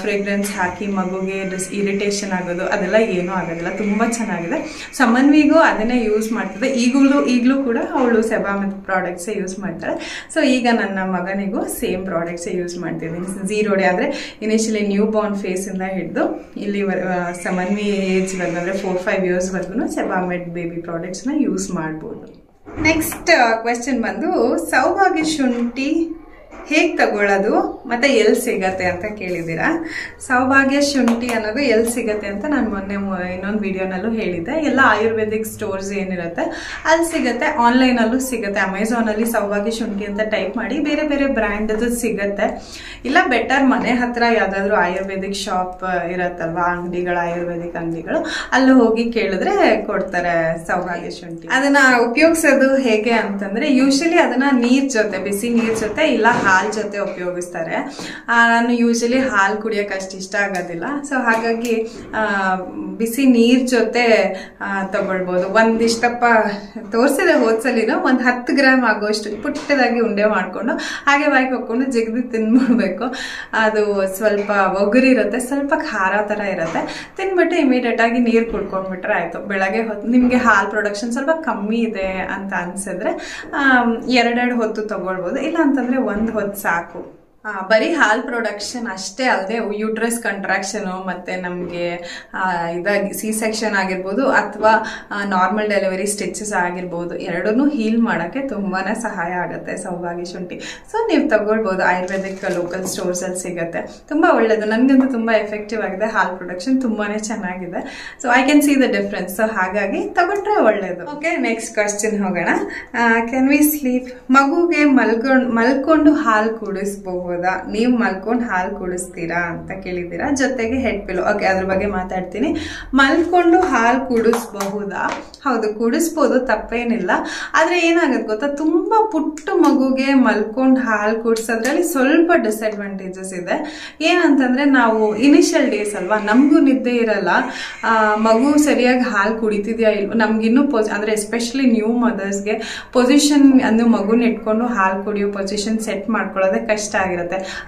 S1: ಫ್ರೇಗ್ರೆನ್ಸ್ ಹಾಕಿ ಮಗುಗೆ ಇರಿಟೇಷನ್ ಆಗೋದು ಅದೆಲ್ಲ ಏನೂ ಆಗೋದಿಲ್ಲ, ತುಂಬ ಚೆನ್ನಾಗಿದೆ. ಸಮನ್ವಿಗೂ ಅದನ್ನೇ ಯೂಸ್ ಮಾಡ್ತಿದ್ದೆ, ಈಗಲೂ ಕೂಡ ಅವಳು ಸೆಬಾಮೆಡ್ ಪ್ರಾಡಕ್ಟ್ಸೇ ಯೂಸ್ ಮಾಡ್ತಾಳೆ. ಸೊ ಈಗ ನನ್ನ ಮಗನಿಗೂ ಸೇಮ್ ಪ್ರಾಡಕ್ಟ್ಸೇ ಯೂಸ್ ಮಾಡ್ತಿದ್ದೀನಿ. 0 ಡೇ ಅಂದರೆ ಇನಿಷಿಯಲಿ ನ್ಯೂ ಬಾರ್ನ್ ಫೇಸಿಂದ ಹಿಡಿದು ಇಲ್ಲಿ ಸಮನ್ವಿ ಏಜ್ವರೆಗೂ ಅಂದರೆ 4-5 ಇಯರ್ಸ್ವರೆಗೂ ಸೆಬಾಮೆಡ್ ಬೇಬಿ ಪ್ರಾಡಕ್ಟ್ಸ್ನ ಯೂಸ್ ಮಾಡ್ಬೋದು. ನೆಕ್ಸ್ಟ್ ಕ್ವೆಶ್ಚನ್ ಬಂದು ಸೌಭಾಗ್ಯ ಶುಂಠಿ ಹೇಗೆ ತಗೊಳ್ಳೋದು ಮತ್ತೆ ಎಲ್ಲಿ ಸಿಗತ್ತೆ ಅಂತ ಕೇಳಿದ್ದೀರಾ. ಸೌಭಾಗ್ಯ ಶುಂಠಿ ಅನ್ನೋದು ಎಲ್ಲಿ ಸಿಗತ್ತೆ ಅಂತ ನಾನು ಮೊನ್ನೆ ಇನ್ನೊಂದು ವಿಡಿಯೋನಲ್ಲೂ ಹೇಳಿದ್ದೆ. ಎಲ್ಲ ಆಯುರ್ವೇದಿಕ್ ಸ್ಟೋರ್ಸ್ ಏನಿರುತ್ತೆ ಅಲ್ಲಿ ಸಿಗುತ್ತೆ, ಆನ್ಲೈನಲ್ಲೂ ಸಿಗುತ್ತೆ. ಅಮೆಝಾನಲ್ಲಿ ಸೌಭಾಗ್ಯ ಶುಂಠಿ ಅಂತ ಟೈಪ್ ಮಾಡಿ ಬೇರೆ ಬೇರೆ ಬ್ರ್ಯಾಂಡದ್ದು ಸಿಗುತ್ತೆ. ಇಲ್ಲ ಬೆಟರ್ ಮನೆ ಹತ್ರ ಯಾವುದಾದ್ರೂ ಆಯುರ್ವೇದಿಕ್ ಶಾಪ್ ಇರತ್ತಲ್ವಾ, ಆಯುರ್ವೇದಿಕ್ ಅಂಗಡಿಗಳು, ಅಲ್ಲಿ ಹೋಗಿ ಕೇಳಿದ್ರೆ ಕೊಡ್ತಾರೆ ಸೌಭಾಗ್ಯ ಶುಂಠಿ. ಅದನ್ನ ಉಪಯೋಗಿಸೋದು ಹೇಗೆ ಅಂತಂದ್ರೆ, ಯೂಶಲಿ ಅದನ್ನ ನೀರ್ ಜೊತೆ, ಬಿಸಿ ನೀರ್ ಜೊತೆ ಇಲ್ಲ ಹಾಲ್ ಜೊತೆ ಉಪಯೋಗಿಸ್ತಾರೆ. ನಾನು ಯೂಶಲಿ ಹಾಲು ಕುಡಿಯೋಕೆ ಅಷ್ಟು ಇಷ್ಟ ಆಗೋದಿಲ್ಲ. ಸೊ ಹಾಗಾಗಿ ಬಿಸಿ ನೀರ್ ಜೊತೆ ತಗೊಳ್ಬೋದು. ಒಂದಿಷ್ಟಪ್ಪ ತೋರಿಸಿದೆ ಹೋದ್ಸಲಿನ, ಒಂದು 10 ಗ್ರಾಮ್ ಆಗೋಷ್ಟು ಪುಟ್ಟದಾಗಿ ಉಂಡೆ ಮಾಡ್ಕೊಂಡು ಹಾಗೆ ಬಾಯಿಗೆ ಹಾಕೊಂಡು ಜಿಗ್ದು ತಿನ್ಬಿಡ್ಬೇಕು. ಅದು ಸ್ವಲ್ಪ ಒಗರಿರುತ್ತೆ, ಸ್ವಲ್ಪ ಖಾರ ತರ ಇರುತ್ತೆ. ತಿನ್ಬಿಟ್ಟು ಇಮಿಡಿಯೇಟ್ ಆಗಿ ನೀರು ಕುಡ್ಕೊಂಡ್ಬಿಟ್ರೆ ಆಯ್ತು. ಬೆಳಗ್ಗೆ ಹೊತ್ತು ನಿಮ್ಗೆ ಹಾಲ್ ಪ್ರೊಡಕ್ಷನ್ ಸ್ವಲ್ಪ ಕಮ್ಮಿ ಇದೆ ಅಂತ ಅನ್ಸಿದ್ರೆ 2 ಹೊತ್ತು ತಗೊಳ್ಬೋದು, ಇಲ್ಲ ಅಂತಂದ್ರೆ 1 ಹೊತ್ತು ಸಾಕು. ಬರೀ ಹಾಲ್ ಪ್ರೊಡಕ್ಷನ್ ಅಷ್ಟೇ ಅಲ್ಲದೆ ಯೂಟ್ರಸ್ ಕಂಟ್ರಾಕ್ಷನ್ ಮತ್ತೆ ನಮಗೆ ಇದಾಗಿ ಸಿ ಸೆಕ್ಷನ್ ಆಗಿರ್ಬೋದು ಅಥವಾ ನಾರ್ಮಲ್ ಡೆಲಿವರಿ ಸ್ಟಿಚಸ್ ಆಗಿರ್ಬೋದು, ಎರಡನ್ನೂ ಹೀಲ್ ಮಾಡೋಕ್ಕೆ ತುಂಬಾನೇ ಸಹಾಯ ಆಗುತ್ತೆ ಸೌಭಾಗ್ಯ ಶುಂಠಿ. ಸೊ ನೀವು ತಗೊಳ್ಬೋದು, ಆಯುರ್ವೇದಿಕ್ ಲೋಕಲ್ ಸ್ಟೋರ್ಸ್ ಅಲ್ಲಿ ಸಿಗುತ್ತೆ. ತುಂಬಾ ಒಳ್ಳೇದು, ನನಗಂತೂ ತುಂಬಾ ಎಫೆಕ್ಟಿವ್ ಆಗಿದೆ. ಹಾಲ್ ಪ್ರೊಡಕ್ಷನ್ ತುಂಬಾನೇ ಚೆನ್ನಾಗಿದೆ. So I can see the difference. So ಹಾಗಾಗಿ ತಗೊಂಡ್ರೆ ಒಳ್ಳೇದು. ಓಕೆ, ನೆಕ್ಸ್ಟ್ ಕ್ವಶನ್ ಹೋಗೋಣ. ಕ್ಯಾನ್ ವಿ ಸ್ಲೀಪ್, ಮಗುಗೆ ಮಲ್ಕೊಂಡು ಹಾಲು ಕುಡಿಸಬಹುದು, ನೀವು ಮಲ್ಕೊಂಡು ಹಾಲು ಕುಡಿಸ್ತೀರಾ ಅಂತ ಕೇಳಿದ್ದೀರಾ. ಜೊತೆಗೆ ಹೆಡ್ ಪಿಲೋ. ಓಕೆ, ಅದ್ರ ಬಗ್ಗೆ ಮಾತಾಡ್ತೀನಿ. ಮಲ್ಕೊಂಡು ಹಾಲು ಕುಡಿಸಬಹುದಾ? ಹೌದು, ಕುಡಿಸ್ಬೋದು, ತಪ್ಪೇನಿಲ್ಲ. ಆದ್ರೆ ಏನಾಗುತ್ತೆ ಗೊತ್ತಾ, ತುಂಬಾ ಪುಟ್ಟ ಮಗುಗೆ ಮಲ್ಕೊಂಡು ಹಾಲು ಕುಡಿಸೋದ್ರಲ್ಲಿ ಸ್ವಲ್ಪ ಡಿಸ್ಅಡ್ವಾಂಟೇಜಸ್ ಇದೆ. ಏನಂತಂದ್ರೆ, ನಾವು ಇನಿಷಿಯಲ್ ಡೇಸ್ ಅಲ್ವಾ, ನಮಗೂ ನಿದ್ದೆ ಇರಲ್ಲ, ಮಗು ಸರಿಯಾಗಿ ಹಾಲು ಕುಡಿತಿದ್ಯಾ ಇಲ್ವ, ನಮ್ಗಿನ್ನೂ ಅಂದ್ರೆ ಎಸ್ಪೆಷಲಿ ನ್ಯೂ ಮದರ್ಸ್ಗೆ ಪೊಸಿಷನ್ ಅಂದ್ರೆ ಮಗುನ ಇಟ್ಕೊಂಡು ಹಾಲು ಕುಡಿಯೋ ಪೊಸಿಷನ್ ಸೆಟ್ ಮಾಡ್ಕೊಳ್ಳೋದೇ ಕಷ್ಟ ಆಗಿರುತ್ತೆ.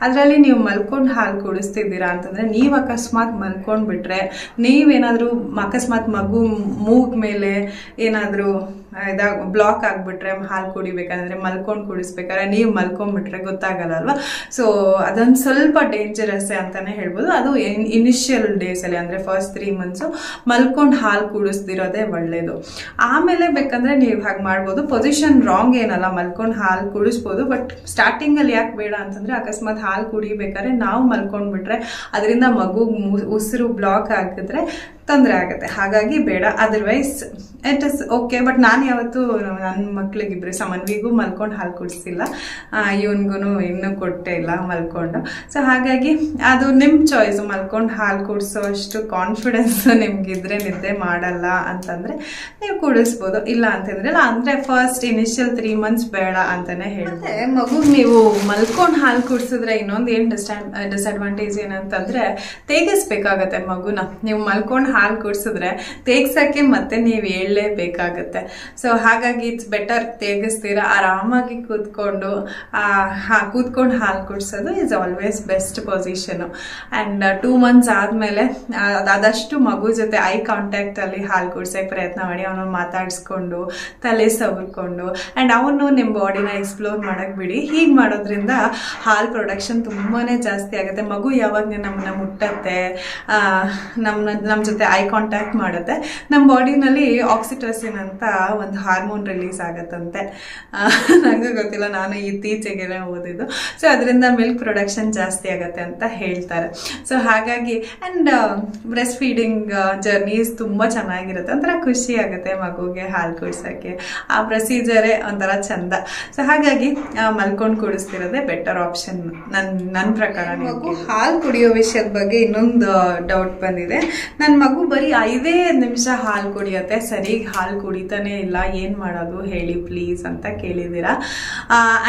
S1: ಅದರಲ್ಲಿ ನೀವು ಮಲ್ಕೊಂಡು ಹಾಲು ಕುಡಿಸ್ತಿದ್ದೀರಾ ಅಂತಂದ್ರೆ, ನೀವು ಅಕಸ್ಮಾತ್ ಮಲ್ಕೊಂಡ್ ಬಿಟ್ರೆ, ನೀವೇನಾದ್ರೂ ಅಕಸ್ಮಾತ್ ಮಗು ಮೂಗ್ ಮೇಲೆ ಏನಾದ್ರೂ ಬ್ಲಾಕ್ ಆಗ್ಬಿಟ್ರೆ, ಹಾಲು ಕುಡಿಬೇಕಂದ್ರೆ ಮಲ್ಕೊಂಡು ಕುಡಿಸ್ಬೇಕಾದ್ರೆ ನೀವು ಮಲ್ಕೊಂಡ್ಬಿಟ್ರೆ ಗೊತ್ತಾಗಲ್ಲ ಅಲ್ವಾ. ಸೊ ಅದೊಂದು ಸ್ವಲ್ಪ ಡೇಂಜರಸ್ ಅಂತಾನೆ ಹೇಳ್ಬೋದು. ಅದು ಇನಿಷಿಯಲ್ ಡೇಸ್ ಅಲ್ಲಿ ಅಂದ್ರೆ ಫಸ್ಟ್ 3 months ಮಲ್ಕೊಂಡು ಹಾಲು ಕುಡಿಸ್ದಿರೋದೇ ಒಳ್ಳೇದು. ಆಮೇಲೆ ಬೇಕಂದ್ರೆ ನೀವು ಹಾಗೆ ಮಾಡ್ಬೋದು. ಪೊಸಿಷನ್ ರಾಂಗ್ ಏನಲ್ಲ, ಮಲ್ಕೊಂಡು ಹಾಲು ಕುಡಿಸ್ಬೋದು. ಬಟ್ ಸ್ಟಾರ್ಟಿಂಗ್ ಅಲ್ಲಿ ಯಾಕೆ ಬೇಡ ಅಂತಂದ್ರೆ, ಅಕಸ್ಮಾತ್ ಹಾಲು ಕುಡಿಬೇಕಾದ್ರೆ ನಾವು ಮಲ್ಕೊಂಡ್ಬಿಟ್ರೆ ಅದರಿಂದ ಮಗು ಉಸಿರು ಬ್ಲಾಕ್ ಆಗಿದ್ರೆ ತೊಂದರೆ ಆಗುತ್ತೆ. ಹಾಗಾಗಿ ಬೇಡ. Otherwise it is okay. But ನಾನು ಯಾವತ್ತೂ ನನ್ನ ಮಕ್ಳಿಗಿಬ್ರು ಸಮನ್ವಿಗೂ ಮಲ್ಕೊಂಡು ಹಾಲು ಕುಡಿಸಿಲ್ಲ, ಇವನ್ಗೂ ಇನ್ನೂ ಕೊಟ್ಟೇ ಇಲ್ಲ ಮಲ್ಕೊಂಡು. ಸೊ ಹಾಗಾಗಿ ಅದು ನಿಮ್ಮ ಚಾಯ್ಸ್. ಮಲ್ಕೊಂಡು ಹಾಲು ಕುಡಿಸೋ ಅಷ್ಟು ಕಾನ್ಫಿಡೆನ್ಸ್ ನಿಮ್ಗಿದ್ರೆ ನಿದ್ದೆ ಮಾಡಲ್ಲ ಅಂತಂದ್ರೆ ನೀವು ಕುಡಿಸ್ಬೋದು. ಇಲ್ಲ ಅಂತಂದ್ರೆ ಅಂದ್ರೆ ಫಸ್ಟ್ ಇನಿಷಿಯಲ್ 3 months ಬೇಡ ಅಂತಾನೆ ಹೇಳ್ತೆ. ಮಗುಗೆ ನೀವು ಮಲ್ಕೊಂಡು ಹಾಲು ಕುಡಿಸಿದ್ರೆ ಇನ್ನೊಂದು ಏನು ಡಿಸ್ಅಡ್ವಾಂಟೇಜ್ ಏನಂತಂದ್ರೆ ತೇಗಿಸ್ಬೇಕಾಗತ್ತೆ ಮಗುನ. ನೀವು ಮಲ್ಕೊಂಡು ಹಾಲು ಕುಡಿಸಿದ್ರೆ ತೇಗ್ಸಕ್ಕೆ ಮತ್ತೆ ನೀವು ಹೇಳಲೇಬೇಕಾಗತ್ತೆ. ಸೊ ಹಾಗಾಗಿ ಇಟ್ಸ್ ಬೆಟರ್ ತೇಗಿಸ್ತೀರಾ ಆರಾಮಾಗಿ ಕೂತ್ಕೊಂಡು ಹಾಲು ಕುಡಿಸೋದು is always best position. And 2 months ಆದ್ಮೇಲೆ ಆದಷ್ಟು ಮಗು ಜೊತೆ ಐ ಕಾಂಟ್ಯಾಕ್ಟ್ ಅಲ್ಲಿ ಹಾಲು ಕುಡಿಸೋಕೆ ಪ್ರಯತ್ನ ಮಾಡಿ. ಅವನು ಮಾತಾಡಿಸ್ಕೊಂಡು ತಲೆ ಸವರ್ಕೊಂಡು ಅಂಡ್ ಅವನು ನಿಮ್ಮ ಬಾಡಿನ ಎಕ್ಸ್ಪ್ಲೋರ್ ಮಾಡಕ್ ಬಿಡಿ. ಹೀಗೆ ಮಾಡೋದ್ರಿಂದ ಹಾಲ್ ಪ್ರೊಡಕ್ಷನ್ ತುಂಬಾನೇ ಜಾಸ್ತಿ ಆಗುತ್ತೆ. ಮಗು ಯಾವಾಗ ನಮ್ಮನ್ನ ಮುಟ್ಟತ್ತೆ, ನಮ್ಮ ಜೊತೆ ಐ ಕಾಂಟ್ಯಾಕ್ಟ್ ಮಾಡುತ್ತೆ, ನಮ್ಮ ಬಾಡಿನಲ್ಲಿ ಆಕ್ಸಿಟೋಸಿನ್ ಅಂತ ಒಂದು ಹಾರ್ಮೋನ್ ರಿಲೀಸ್ ಆಗತ್ತಂತೆ. ನಂಗೆ ಗೊತ್ತಿಲ್ಲ, ನಾನು ಇತ್ತೀಚೆಗೆ ಓದಿದ್ದು. ಸೊ ಅದರಿಂದ ಮಿಲ್ಕ್ ಪ್ರೊಡಕ್ಷನ್ ಜಾಸ್ತಿ ಆಗತ್ತೆ ಅಂತ ಹೇಳ್ತಾರೆ. ಸೊ ಹಾಗಾಗಿ ಅಂಡ್ ಬ್ರೆಸ್ಟ್ ಫೀಡಿಂಗ್ ಜರ್ನೀಸ್ ತುಂಬಾ ಚೆನ್ನಾಗಿರುತ್ತೆ. ಒಂಥರ ಖುಷಿ ಆಗುತ್ತೆ ಮಗುಗೆ ಹಾಲು ಕುಡಿಸೋಕ್ಕೆ. ಆ ಪ್ರೊಸೀಜರೇ ಒಂಥರ ಚಂದ. ಸೊ ಹಾಗಾಗಿ ಮಲ್ಕೊಂಡು ಕುಡಿಸ್ತಿರೋದೇ ಬೆಟರ್ ಆಪ್ಷನ್ ನನ್ನ ಪ್ರಕಾರ. ಮಗು ಹಾಲು ಕುಡಿಯೋ ವಿಷಯದ ಬಗ್ಗೆ ಇನ್ನೊಂದು ಡೌಟ್ ಬಂದಿದೆ. ನನ್ನ ಮಗು ಬರೀ 5 ನಿಮಿಷ ಹಾಲು ಕುಡಿಯತ್ತೆ, ಸರಿ ಹಾಲು ಕುಡಿತಾನೆ ಇಲ್ಲ, ಏನ್ ಮಾಡೋದು ಹೇಳಿ ಪ್ಲೀಸ್ ಅಂತ ಕೇಳಿದ್ದೀರಾ.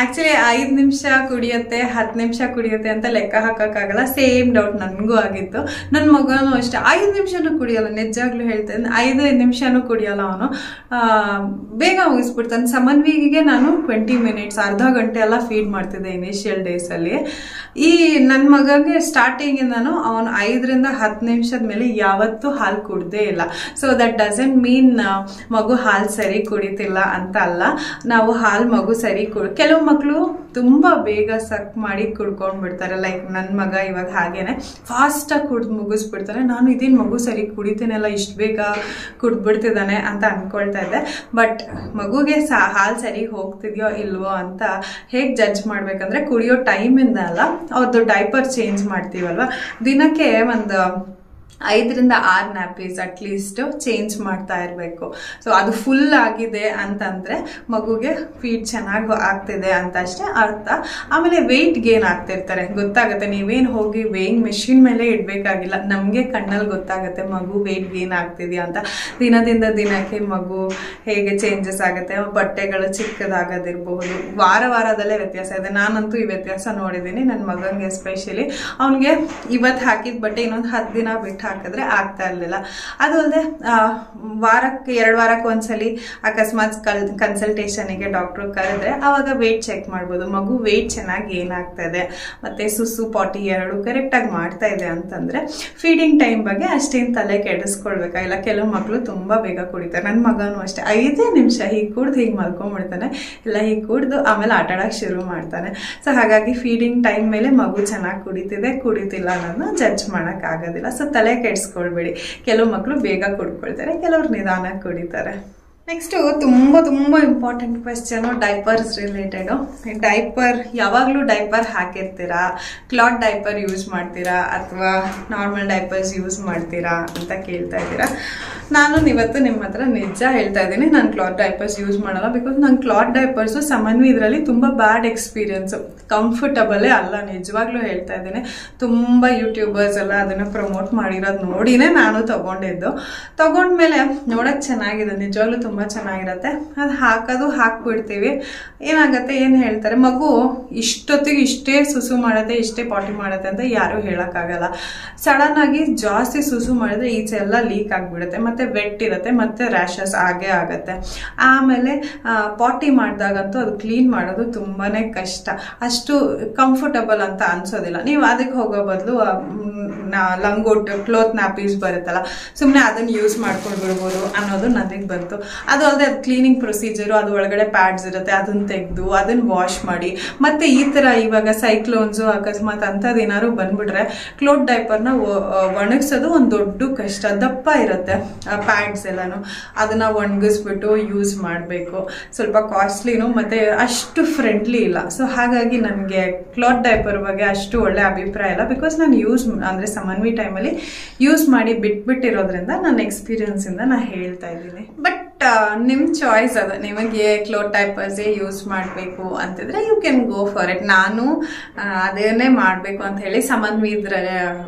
S1: ಆಕ್ಚುಲಿ 5 ನಿಮಿಷ ಕುಡಿಯತ್ತೆ 10 ನಿಮಿಷ ಕುಡಿಯುತ್ತೆ ಅಂತ ಲೆಕ್ಕ ಹಾಕಕ್ಕಾಗಲ್ಲ. ಸೇಮ್ ಡೌಟ್ ನನಗೂ ಆಗಿತ್ತು. ನನ್ನ ಮಗನೂ ಅಷ್ಟೇ 5 ನಿಮಿಷನೂ ಕುಡಿಯಲ್ಲ. ನಿಜಾಗ್ಲೂ ಹೇಳ್ತೇನೆ, 5 ನಿಮಿಷನೂ ಕುಡಿಯಲ್ಲ ಅವನು. ಬೇಗ ಮುಗಿಸ್ಬಿಡ್ತಾನೆ. ಸಮನ್ವಿಗೆ ನಾನು 20 minutes ಅರ್ಧ ಗಂಟೆ ಎಲ್ಲ ಫೀಡ್ ಮಾಡ್ತಿದ್ದೆ ಇನಿಷಿಯಲ್ ಡೇಸ್ ಅಲ್ಲಿ. ಈ ನನ್ನ ಮಗಗೆ ಸ್ಟಾರ್ಟಿಂಗ್ ಇಂದಾನು ಅವನು 5 ರಿಂದ 10 ನಿಮಿಷದ ಮೇಲೆ ಯಾವತ್ತೂ ಹಾಲು ಕುಡ್ದೇ ಇಲ್ಲ. ಸೊ ದಟ್ ಡಸಂಟ್ ಮೀನ್ ಮಗು ಹಾಲು ಸರಿ ಕುಡಿತಿಲ್ಲ ಅಂತ ಅಲ್ಲ. ನಾವು ಹಾಲು ಮಗು ಸರಿ ಕೆಲವು ಮಕ್ಕಳು ತುಂಬಾ ಬೇಗ ಸಕ್ ಮಾಡಿ ಕುಡ್ಕೊಂಡ್ಬಿಡ್ತಾರೆ. ಲೈಕ್ ನನ್ನ ಮಗ ಇವಾಗ ಹಾಗೇನೆ ಫಾಸ್ಟ್ ಆಗಿ ಕುಡ್ದು ಮುಗಿಸ್ಬಿಡ್ತಾನೆ. ನಾನು ಇದೇನು ಮಗು ಸರಿ ಕುಡಿತೇನೆಲ್ಲ ಇಷ್ಟು ಬೇಗ ಕುಡ್ದ್ಬಿಡ್ತಿದ್ದಾನೆ ಅಂತ ಅನ್ಕೊಳ್ತಾ ಇದ್ದೆ. ಬಟ್ ಮಗುಗೆ ಹಾಲು ಸರಿ ಹೋಗ್ತಿದ್ಯೋ ಇಲ್ವೋ ಅಂತ ಹೇಗೆ ಜಡ್ಜ್ ಮಾಡ್ಬೇಕಂದ್ರೆ ಕುಡಿಯೋ ಟೈಮಿಂದ ಅಲ್ಲ, ಅವ್ರದ್ದು ಡೈಪರ್ ಚೇಂಜ್ ಮಾಡ್ತೀವಲ್ವ, ದಿನಕ್ಕೆ ಒಂದು 5 ರಿಂದ 6 ನ್ಯಾಪೀಸ್ ಅಟ್ಲೀಸ್ಟ್ ಚೇಂಜ್ ಮಾಡ್ತಾ ಇರಬೇಕು. ಸೊ ಅದು ಫುಲ್ ಆಗಿದೆ ಅಂತಂದ್ರೆ ಮಗುಗೆ ಫೀಡ್ ಚೆನ್ನಾಗಿ ಆಗ್ತಿದೆ ಅಂತ ಅಷ್ಟೇ ಅರ್ಥ. ಆಮೇಲೆ ವೆಯ್ಟ್ ಗೇನ್ ಆಗ್ತಿರ್ತಾರೆ, ಗೊತ್ತಾಗುತ್ತೆ. ನೀವೇನು ಹೋಗಿ ವೇಯಿಂಗ್ ಮೆಷಿನ್ ಮೇಲೆ ಇಡ್ಬೇಕಾಗಿಲ್ಲ, ನಮಗೆ ಕಣ್ಣಲ್ಲಿ ಗೊತ್ತಾಗುತ್ತೆ ಮಗು ವೆಯ್ಟ್ ಗೇನ್ ಆಗ್ತಿದ್ಯಾ ಅಂತ. ದಿನದಿಂದ ದಿನಕ್ಕೆ ಮಗು ಹೇಗೆ ಚೇಂಜಸ್ ಆಗುತ್ತೆ, ಬಟ್ಟೆಗಳು ಚಿಕ್ಕದಾಗೋದಿರಬಹುದು, ವಾರದಲ್ಲೇ ವ್ಯತ್ಯಾಸ ಇದೆ. ನಾನಂತೂ ಈ ವ್ಯತ್ಯಾಸ ನೋಡಿದ್ದೀನಿ ನನ್ನ ಮಗಂಗೆ ಎಸ್ಪೆಷಲಿ. ಅವನಿಗೆ ಇವತ್ತು ಹಾಕಿದ ಬಟ್ಟೆ ಇನ್ನೊಂದು 10 ದಿನ ಬಿಟ್ಟು ಹಾಕಿದ್ರೆ ಆಗ್ತಾ ಇರ್ಲಿಲ್ಲ. ಅದು ಅಲ್ಲದೆ ವಾರಕ್ಕೆ 2 ವಾರಕ್ಕೆ ಒಂದ್ಸಲಿ ಅಕಸ್ಮಾತ್ ಕನ್ಸಲ್ಟೇಷನ್ಗೆ ಡಾಕ್ಟರ್ ಕರೆದ್ರೆ ಅವಾಗ ವೇಟ್ ಚೆಕ್ ಮಾಡ್ಬೋದು. ಮಗು ವೇಟ್ ಚೆನ್ನಾಗಿ ಏನಾಗ್ತಾ ಇದೆ ಮತ್ತೆ ಸುಸು ಪಾಟಿ 2 ಕರೆಕ್ಟ್ ಆಗಿ ಮಾಡ್ತಾ ಇದೆ ಅಂತಂದ್ರೆ ಫೀಡಿಂಗ್ ಟೈಮ್ ಬಗ್ಗೆ ಅಷ್ಟೇನು ತಲೆ ಕೆಡಿಸ್ಕೊಳ್ಬೇಕಾಗಿಲ್ಲ. ಕೆಲವು ಮಕ್ಕಳು ತುಂಬಾ ಬೇಗ ಕುಡಿತಾರೆ. ನನ್ನ ಮಗನೂ ಅಷ್ಟೇ 5 ನಿಮಿಷ ಹೀಗೆ ಕುಡ್ದು ಹೀಗೆ ಮಲ್ಕೊಂಡ್ಬಿಡ್ತಾನೆ, ಇಲ್ಲ ಹೀಗೆ ಕುಡ್ದು ಆಮೇಲೆ ಆಟ ಆಡಕ್ಕೆ ಶುರು ಮಾಡ್ತಾನೆ. ಸೊ ಹಾಗಾಗಿ ಫೀಡಿಂಗ್ ಟೈಮ್ ಮೇಲೆ ಮಗು ಚೆನ್ನಾಗಿ ಕುಡಿತಿಲ್ಲ ಅನ್ನೋದನ್ನ ಜಡ್ಜ್ ಮಾಡಕ್ ಆಗೋದಿಲ್ಲ. ಸೊ ತಲೆ ಕೆಡಿಸ್ಕೊಳ್ಬೇಡಿ. ಕೆಲವು ಮಕ್ಕಳು ಬೇಗ ಕುಡ್ಕೊಳ್ತಾರೆ, ಕೆಲವ್ರು ನಿಧಾನ ಕುಡಿತಾರೆ. ನೆಕ್ಸ್ಟ್ ತುಂಬಾ important question diapers related. Diaper ಯಾವಾಗಲೂ ಡೈಪರ್ ಹಾಕಿರ್ತೀರಾ, ಕ್ಲಾತ್ ಡೈಪರ್ ಯೂಸ್ ಮಾಡ್ತೀರಾ ಅಥವಾ ನಾರ್ಮಲ್ ಡೈಪರ್ಸ್ ಯೂಸ್ ಮಾಡ್ತೀರಾ ಅಂತ ಕೇಳ್ತಾ ಇದ್ದೀರಾ. ನಾನು ಇವತ್ತು ನಿಮ್ಮ ಹತ್ರ ನಿಜ ಹೇಳ್ತಾ ಇದ್ದೀನಿ, ನಾನು ಕ್ಲಾತ್ ಡೈಪರ್ಸ್ ಯೂಸ್ ಮಾಡಲ್ಲ. ಬಿಕಾಸ್ ನಾನು ಕ್ಲಾತ್ ಡೈಪರ್ಸ್ ಸಮನ್ವಿ ಇದರಲ್ಲಿ ತುಂಬ ಬ್ಯಾಡ್ ಎಕ್ಸ್ಪೀರಿಯನ್ಸು, ಕಂಫರ್ಟಬಲೇ ಅಲ್ಲ. ನಿಜವಾಗ್ಲೂ ಹೇಳ್ತಾ ಇದ್ದೀನಿ. ತುಂಬ ಯೂಟ್ಯೂಬರ್ಸ್ ಎಲ್ಲ ಅದನ್ನು ಪ್ರಮೋಟ್ ಮಾಡಿರೋದು ನೋಡಿನೇ ನಾನು ತಗೊಂಡ್ಮೇಲೆ ನೋಡೋಕೆ ಚೆನ್ನಾಗಿದೆ, ನಿಜವಾಗ್ಲೂ ತುಂಬ ಚೆನ್ನಾಗಿರುತ್ತೆ. ಅದು ಹಾಕ್ಬಿಡ್ತೀವಿ. ಏನಾಗುತ್ತೆ, ಏನು ಹೇಳ್ತಾರೆ, ಮಗು ಇಷ್ಟೊತ್ತಿಗೆ ಇಷ್ಟೇ ಸುಸು ಮಾಡುತ್ತೆ, ಇಷ್ಟೇ ಪಾಟಿ ಮಾಡುತ್ತೆ ಅಂತ ಯಾರೂ ಹೇಳೋಕ್ಕಾಗಲ್ಲ. ಸಡನ್ ಆಗಿ ಜಾಸ್ತಿ ಸುಸು ಮಾಡಿದ್ರೆ ಈಚೆ ಎಲ್ಲ ಲೀಕ್ ಆಗಿಬಿಡುತ್ತೆ, ಮತ್ತೆ ವೆಟ್ ಇರುತ್ತೆ, ಮತ್ತೆ ರ್ಯಾಷಸ್ ಆಗೇ ಆಗತ್ತೆ. ಆಮೇಲೆ ಪಾಟಿ ಮಾಡಿದಾಗಂತೂ ಅದು ಕ್ಲೀನ್ ಮಾಡೋದು ತುಂಬಾನೇ ಕಷ್ಟ, ಅಷ್ಟು ಕಂಫರ್ಟಬಲ್ ಅಂತ ಅನ್ಸೋದಿಲ್ಲ. ನೀವು ಅದಕ್ಕೆ ಹೋಗೋ ಬದಲು ಲಂಗೋಟ್ ಕ್ಲೋತ್ ನ್ಯಾಪೀಸ್ ಬರುತ್ತಲ್ಲ, ಸುಮ್ಮನೆ ಅದನ್ನ ಯೂಸ್ ಮಾಡ್ಕೊಂಡು ಬಿಡ್ಬೋದು ಅನ್ನೋದು ನನಗೆ ಬಂತು. ಅದು ಅಲ್ಲದೆ ಅದು ಕ್ಲೀನಿಂಗ್ ಪ್ರೊಸೀಜರು, ಅದು ಒಳಗಡೆ ಪ್ಯಾಡ್ಸ್ ಇರುತ್ತೆ, ಅದನ್ನ ತೆಗೆದು ಅದನ್ನ ವಾಶ್ ಮಾಡಿ, ಮತ್ತೆ ಈ ತರ ಇವಾಗ ಸೈಕ್ಲೋನ್ಸು ಅಕಸ್ಮಾತ್ ಅಂತದೇನಾದ್ರು ಬಂದ್ಬಿಟ್ರೆ ಕ್ಲೋತ್ ಡೈಪರ್ನ ಒಣಗಿಸೋದು ಒಂದು ದೊಡ್ಡ ಕಷ್ಟ. ದಪ್ಪ ಇರುತ್ತೆ, ಪ್ಯಾಡ್ಸ್ ಎಲ್ಲಾನು ಅದನ್ನ ಒಣಗಿಸ್ಬಿಟ್ಟು ಯೂಸ್ ಮಾಡಬೇಕು. ಸ್ವಲ್ಪ ಕಾಸ್ಟ್ಲಿನೂ ಮತ್ತೆ ಅಷ್ಟು ಫ್ರೆಂಡ್ಲಿ ಇಲ್ಲ. ಸೊ ಹಾಗಾಗಿ ನನಗೆ ಕ್ಲಾತ್ ಡೈಪರ್ ಬಗ್ಗೆ ಅಷ್ಟು ಒಳ್ಳೆ ಅಭಿಪ್ರಾಯ ಇಲ್ಲ. ಬಿಕಾಸ್ ನಾನು ಅಂದರೆ ಸಮನ್ವಿ ಟೈಮಲ್ಲಿ ಯೂಸ್ ಮಾಡಿ ಬಿಟ್ಬಿಟ್ಟಿರೋದ್ರಿಂದ ನನ್ನ ಎಕ್ಸ್ಪೀರಿಯನ್ಸ್ ಇಂದ ನಾನು ಹೇಳ್ತಾ ಇದ್ದೀನಿ. ಬಟ್ ನಿಮ್ಮ ಚಾಯ್ಸ್ ಅದು, ನಿಮಗೆ ಕ್ಲಾತ್ ಡೈಪರ್ಸೇ ಯೂಸ್ ಮಾಡಬೇಕು ಅಂತಿದ್ರೆ you can go for it. ನಾನು ಅದೇನೇ ಮಾಡಬೇಕು ಅಂತ ಹೇಳಿ ಸಮನ್ವಿ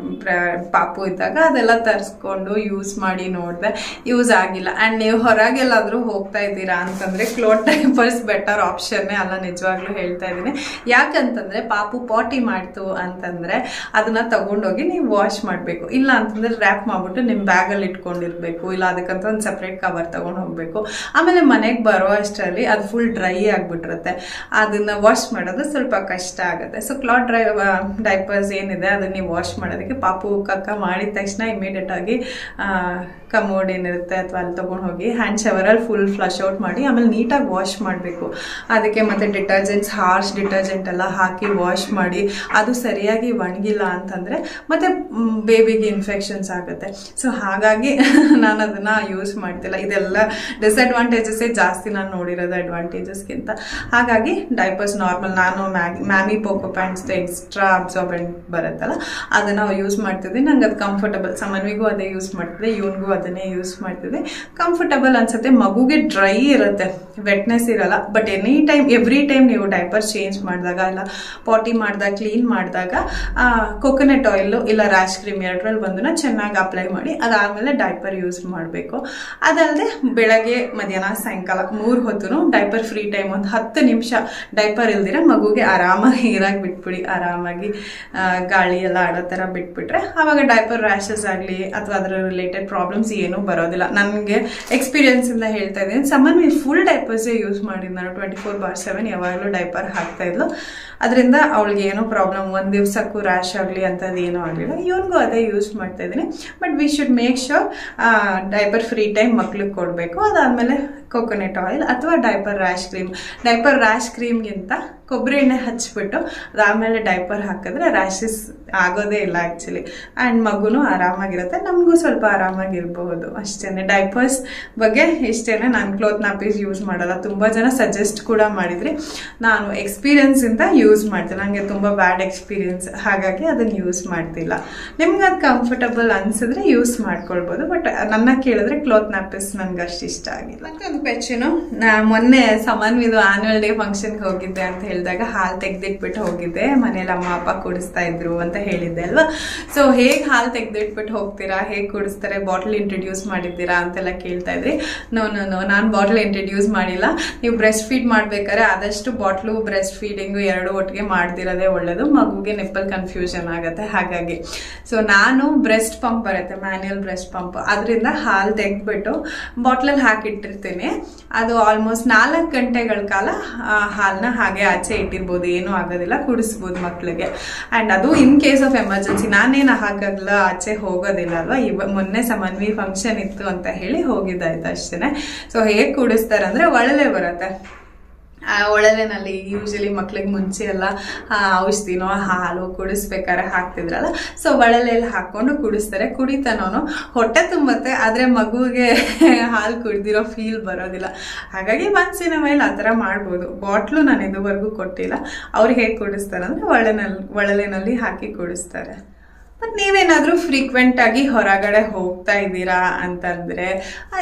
S1: ಪಾಪು ಇದ್ದಾಗ ಅದೆಲ್ಲ ತರಿಸ್ಕೊಂಡು ಯೂಸ್ ಮಾಡಿ ನೋಡಿದೆ, ಯೂಸ್ ಆಗಿಲ್ಲ. ಆ್ಯಂಡ್ ನೀವು ಹೊರಗೆಲ್ಲಾದರೂ ಹೋಗ್ತಾ ಇದ್ದೀರಾ ಅಂತಂದರೆ ಕ್ಲಾತ್ ಡೈಪರ್ಸ್ ಬೆಟರ್ ಆಪ್ಷನ್ನೇ ಅಲ್ಲ, ನಿಜವಾಗ್ಲೂ ಹೇಳ್ತಾ ಇದ್ದೀನಿ. ಯಾಕಂತಂದರೆ ಪಾಪು ಪಾಟಿ ಮಾಡ್ತು ಅಂತಂದರೆ ಅದನ್ನ ತಗೊಂಡೋಗಿ ನೀವು ವಾಶ್ ಮಾಡಬೇಕು. ಇಲ್ಲ ಅಂತಂದರೆ ರ್ಯಾಪ್ ಮಾಡಿಬಿಟ್ಟು ನಿಮ್ಮ ಬ್ಯಾಗಲ್ಲಿ ಇಟ್ಕೊಂಡಿರ್ಬೇಕು, ಇಲ್ಲ ಅದಕ್ಕಂತ ಒಂದು ಸಪ್ರೇಟ್ ಕವರ್ ತಗೊಂಡು ಹೋಗ್ಬೇಕು. ಆಮೇಲೆ ಮನೆಗೆ ಬರೋ ಅಷ್ಟರಲ್ಲಿ ಅದು ಫುಲ್ ಡ್ರೈ ಆಗಿಬಿಟ್ಟಿರುತ್ತೆ, ಅದನ್ನ ವಾಶ್ ಮಾಡೋದು ಸ್ವಲ್ಪ ಕಷ್ಟ ಆಗುತ್ತೆ. ಸೊ ಕ್ಲಾತ್ ಡೈಪರ್ಸ್ ಏನಿದೆ ಅದನ್ನ ನೀವು ವಾಶ್ ಮಾಡೋದಕ್ಕೆ ಪಾಪು ಕಕ್ಕ ಮಾಡಿದ ತಕ್ಷಣ ಇಮಿಡಿಯೇಟ್ ಆಗಿ ಕಮೋಡ್ ಏನಿರುತ್ತೆ ಅಥವಾ ಅಲ್ಲಿ ತೊಗೊಂಡು ಹೋಗಿ ಹ್ಯಾಂಡ್ ಶವರಲ್ಲಿ ಫುಲ್ ಫ್ಲಶ್ ಔಟ್ ಮಾಡಿ ಆಮೇಲೆ ನೀಟಾಗಿ ವಾಶ್ ಮಾಡಬೇಕು. ಅದಕ್ಕೆ ಮತ್ತೆ ಡಿಟರ್ಜೆಂಟ್ಸ್, ಹಾರ್ಶ್ ಡಿಟರ್ಜೆಂಟ್ ಎಲ್ಲ ಹಾಕಿ ವಾಶ್ ಮಾಡಿ ಅದು ಸರಿಯಾಗಿ ಒಣಗಿಲ್ಲ ಅಂತಂದರೆ ಮತ್ತೆ ಬೇಬಿಗೆ ಇನ್ಫೆಕ್ಷನ್ಸ್ ಆಗುತ್ತೆ. ಸೊ ಹಾಗಾಗಿ ನಾನು ಅದನ್ನು ಯೂಸ್ ಮಾಡ್ತಿಲ್ಲ. ಇದೆಲ್ಲ ಡಿಸ್ಅಡ್ವಾಂಟೇಜಸ್ಸೇ ಜಾಸ್ತಿ ನಾನು ನೋಡಿರೋದು ಅಡ್ವಾಂಟೇಜಸ್ಗಿಂತ. ಹಾಗಾಗಿ ಡೈಪರ್ಸ್ ನಾರ್ಮಲ್ ನಾನು ಮ್ಯಾಮಿ ಪೋಕೋ ಪ್ಯಾಂಟ್ಸ್ ಎಕ್ಸ್ಟ್ರಾ ಅಬ್ಸಾರ್ಬೆಂಟ್ ಬರುತ್ತಲ್ಲ ಅದನ್ನು ಯೂಸ್ ಮಾಡ್ತಿದ್ದೆ. ನಂಗೆ ಅದು ಕಂಫರ್ಟಬಲ್. ಸಮನ್ವಿಗೂ ಅದೇ ಯೂಸ್ ಮಾಡ್ತಿದ್ದೆ, ಇವನಿಗೂ ಅದನ್ನೇ ಯೂಸ್ ಮಾಡ್ತಿದ್ದೆ. ಕಂಫರ್ಟಬಲ್ ಅನ್ಸುತ್ತೆ. ಮಗುಗೆ ಡ್ರೈ ಇರುತ್ತೆ, ವೆಟ್ನೆಸ್ ಇರಲ್ಲ. ಬಟ್ ಎವ್ರಿ ಟೈಮ್ ನೀವು ಡೈಪರ್ ಚೇಂಜ್ ಮಾಡಿದಾಗ ಇಲ್ಲ ಪಾಟಿ ಮಾಡಿದಾಗ ಕ್ಲೀನ್ ಮಾಡಿದಾಗ ಕೊಕೊನಟ್ ಆಯಿಲ್ ಇಲ್ಲ ರ್ಯಾಶ್ ಕ್ರೀಮ್ ಎರಡರಲ್ಲಿ ಒಂದನ್ನ ಚೆನ್ನಾಗಿ ಅಪ್ಲೈ ಮಾಡಿ ಅದಾದಮೇಲೆ ಡೈಪರ್ ಯೂಸ್ ಮಾಡಬೇಕು. ಅದಲ್ಲದೆ ಬೆಳಗ್ಗೆ ಮಧ್ಯಾಹ್ನ ಸಾಯಂಕಾಲ 3 ಹೊತ್ತು ಡೈಪರ್ ಫ್ರೀ ಟೈಮ್ ಒಂದು 10 ನಿಮಿಷ ಡೈಪರ್ ಇಲ್ದಿರ ಮಗುಗೆ ಆರಾಮಾಗಿ ಇರಾಗಿ ಬಿಟ್ಬಿಡಿ. ಆರಾಮಾಗಿ ಗಾಳಿ ಎಲ್ಲ ಆಡೋ ಥರ ಬಿಟ್ಬಿಟ್ರೆ ಆವಾಗ ಡೈಪರ್ ರ್ಯಾಷಸ್ ಆಗಲಿ ಅಥವಾ ಅದರ ರಿಲೇಟೆಡ್ ಪ್ರಾಬ್ಲಮ್ಸ್ ಏನೂ ಬರೋದಿಲ್ಲ. ನನಗೆ ಎಕ್ಸ್ಪೀರಿಯನ್ಸ್ ಇಂದ ಹೇಳ್ತಾ ಇದ್ದೀನಿ. ಸಮನ್ವಿ ಫುಲ್ ಡೈಪರ್ಸೇ ಯೂಸ್ ಮಾಡಿದ್ದು ನಾನು 24/7 ಯಾವಾಗಲೂ ಡೈಪರ್ ಹಾಕ್ತಾ ಇದ್ಲು. ಅದರಿಂದ ಅವಳಿಗೆ ಏನೋ ಪ್ರಾಬ್ಲಮ್ ಒಂದು ದಿವಸಕ್ಕೂ ರ್ಯಾಶ್ ಆಗಲಿ ಅಂಥದ್ದು ಏನೂ ಆಗಲಿಲ್ಲ. ಇವನಿಗೂ ಅದೇ ಯೂಸ್ ಮಾಡ್ತಾ ಇದ್ದೀನಿ. But we should make sure diaper free time ಮಕ್ಳಿಗೆ ಕೊಡಬೇಕು. ಅದಾದಮೇಲೆ ಕೊಕೊನಟ್ ಆಯಿಲ್ ಅಥವಾ ಡೈಪರ್ ರ್ಯಾಶ್ ಕ್ರೀಮ್ಗಿಂತ ಕೊಬ್ಬರಿ ಎಣ್ಣೆ ಹಚ್ಬಿಟ್ಟು ಅದಾದಮೇಲೆ ಡೈಪರ್ ಹಾಕಿದ್ರೆ ರ್ಯಾಷಸ್ ಆಗೋದೇ ಇಲ್ಲ ಆ್ಯಕ್ಚುಲಿ. ಆ್ಯಂಡ್ ಮಗುನೂ ಆರಾಮಾಗಿರುತ್ತೆ, ನಮಗೂ ಸ್ವಲ್ಪ ಆರಾಮಾಗಿರ್ಬಹುದು ಅಷ್ಟೇ. ಡೈಪರ್ಸ್ ಬಗ್ಗೆ ಇಷ್ಟೇ. ನಾನು ಕ್ಲೋತ್ ನಾಪೀಸ್ ಯೂಸ್ ಮಾಡಲ್ಲ. ತುಂಬ ಜನ ಸಜೆಸ್ಟ್ ಕೂಡ ಮಾಡಿದ್ರಿ, ನಾನು ಎಕ್ಸ್ಪೀರಿಯನ್ಸಿಂದ ಯೂಸ್ ಮಾಡ್ತೀನಿ. ನನಗೆ ತುಂಬ ಬ್ಯಾಡ್ ಎಕ್ಸ್ಪೀರಿಯನ್ಸ್, ಹಾಗಾಗಿ ಅದನ್ನು ಯೂಸ್ ಮಾಡ್ತಿಲ್ಲ. ನಿಮ್ಗೆ ಅದು ಕಂಫರ್ಟಬಲ್ ಅನಿಸಿದ್ರೆ ಯೂಸ್ ಮಾಡ್ಕೊಳ್ಬೋದು. ಬಟ್ ನನ್ನ ಕೇಳಿದ್ರೆ ಕ್ಲೋತ್ ನಾಪೀಸ್ ನನಗೆ ಅಷ್ಟು ಇಷ್ಟ ಆಗಿಲ್ಲ. ಮತ್ತೆ ಒಂದು ಪೆಚ್ಚನು, ಮೊನ್ನೆ ಸಮನ್ವಿದು ಆನ್ಯುವಲ್ ಡೇ ಫಂಕ್ಷನ್ಗೆ ಹೋಗಿದ್ದೆ ಅಂತ ಹೇಳಿದಾಗ ಹಾಲು ತೆಗ್ದಿಟ್ಬಿಟ್ಟು ಹೋಗಿದ್ದೆ. ಮನೇಲಿ ಅಮ್ಮ ಅಪ್ಪ ಕುಡಿಸ್ತಾ ಇದ್ರು ಅಂತ ಹೇಳಿದ್ದೆ ಅಲ್ವಾ. ಸೊ ಹೇಗೆ ಹಾಲು ತೆಗ್ದಿಟ್ಬಿಟ್ಟು ಹೋಗ್ತೀರಾ, ಹೇಗೆ ಕುಡಿಸ್ತಾರೆ, ಬಾಟ್ಲ್ ಇಂಟ್ರೊಡ್ಯೂಸ್ ಮಾಡಿದ್ದೀರಾ ಅಂತೆಲ್ಲ ಕೇಳ್ತಾ ಇದ್ರಿ. ನಾನು ಬಾಟ್ಲ್ ಇಂಟ್ರೊಡ್ಯೂಸ್ ಮಾಡಿಲ್ಲ. ನೀವು ಬ್ರೆಸ್ಟ್ ಫೀಡ್ ಮಾಡ್ಬೇಕಾದ್ರೆ ಆದಷ್ಟು ಬಾಟ್ಲು ಬ್ರೆಸ್ಟ್ ಫೀಡಿಂಗು ಎರಡು ಒಟ್ಟಿಗೆ ಮಾಡ್ದಿರೋದೇ ಒಳ್ಳೇದು. ಮಗುಗೆ ನಿಪ್ಪಲ್ ಕನ್ಫ್ಯೂಷನ್ ಆಗುತ್ತೆ. ಹಾಗಾಗಿ ಸೊ ನಾನು ಬ್ರೆಸ್ಟ್ ಪಂಪ್ ಬರುತ್ತೆ, ಮ್ಯಾನ್ಯುಯಲ್ ಬ್ರೆಸ್ಟ್ ಪಂಪ್, ಅದರಿಂದ ಹಾಲು ತೆಗೆದ್ಬಿಟ್ಟು ಬಾಟ್ಲಲ್ಲಿ ಹಾಕಿಟ್ಟಿರ್ತೀನಿ. ಅದು ಆಲ್ಮೋಸ್ಟ್ 4 ಗಂಟೆಗಳ ಕಾಲ ಹಾಲನ್ನ ಹಾಗೆ ಆಚೆ ಇಟ್ಟಿರ್ಬೋದು, ಏನೂ ಆಗೋದಿಲ್ಲ, ಕುಡಿಸ್ಬೋದು ಮಕ್ಳಿಗೆ. ಆ್ಯಂಡ್ ಅದು ಇನ್ ಕೇಸ್ ಆಫ್ ಎಮರ್ಜೆನ್ಸಿ. ನಾನೇನು ಹಾಗಾಗಲ್ಲ, ಆಚೆ ಹೋಗೋದಿಲ್ಲ ಅಲ್ವಾ. ಮೊನ್ನೆ ಸಮನ್ವಿ ಫಂಕ್ಷನ್ ಇತ್ತು ಅಂತ ಹೇಳಿ ಹೋಗಿದ್ದಾಯ್ತು ಅಷ್ಟೇ. ಸೊ ಹೇಗೆ ಕುಡಿಸ್ತಾರೆ ಅಂದರೆ ಒಳಲೆ ಬರುತ್ತೆ. ಒಳಲೆನಲ್ಲಿ ಯೂಶಲಿ ಮಕ್ಳಿಗೆ ಮುಂಚೆ ಎಲ್ಲ ಔಷಧಿನೋ ಹಾಲು ಕುಡಿಸ್ಬೇಕಾದ್ರೆ ಹಾಕ್ತಿದ್ರಲ್ಲ, ಸೊ ಒಳಲೆಯಲ್ಲಿ ಹಾಕೊಂಡು ಕುಡಿಸ್ತಾರೆ. ಕುಡಿತಾನೋನು ಹೊಟ್ಟೆ ತುಂಬತ್ತೆ, ಆದರೆ ಮಗುವಿಗೆ ಹಾಲು ಕುಡ್ದಿರೋ ಫೀಲ್ ಬರೋದಿಲ್ಲ. ಹಾಗಾಗಿ ಮನ್ಸಿನ ಮೇಲೆ ಆ ಥರ ಮಾಡ್ಬೋದು. ಬಾಟ್ಲು ನಾನು ಇದುವರೆಗೂ ಕೊಟ್ಟಿಲ್ಲ. ಅವ್ರು ಹೇಗೆ ಕುಡಿಸ್ತಾರೆ ಅಂದರೆ ಒಳಲೆನಲ್ಲಿ ಹಾಕಿ ಕುಡಿಸ್ತಾರೆ. ಬಟ್ ನೀವೇನಾದರೂ ಫ್ರೀಕ್ವೆಂಟ್ ಆಗಿ ಹೊರಗಡೆ ಹೋಗ್ತಾ ಇದ್ದೀರಾ ಅಂತಂದರೆ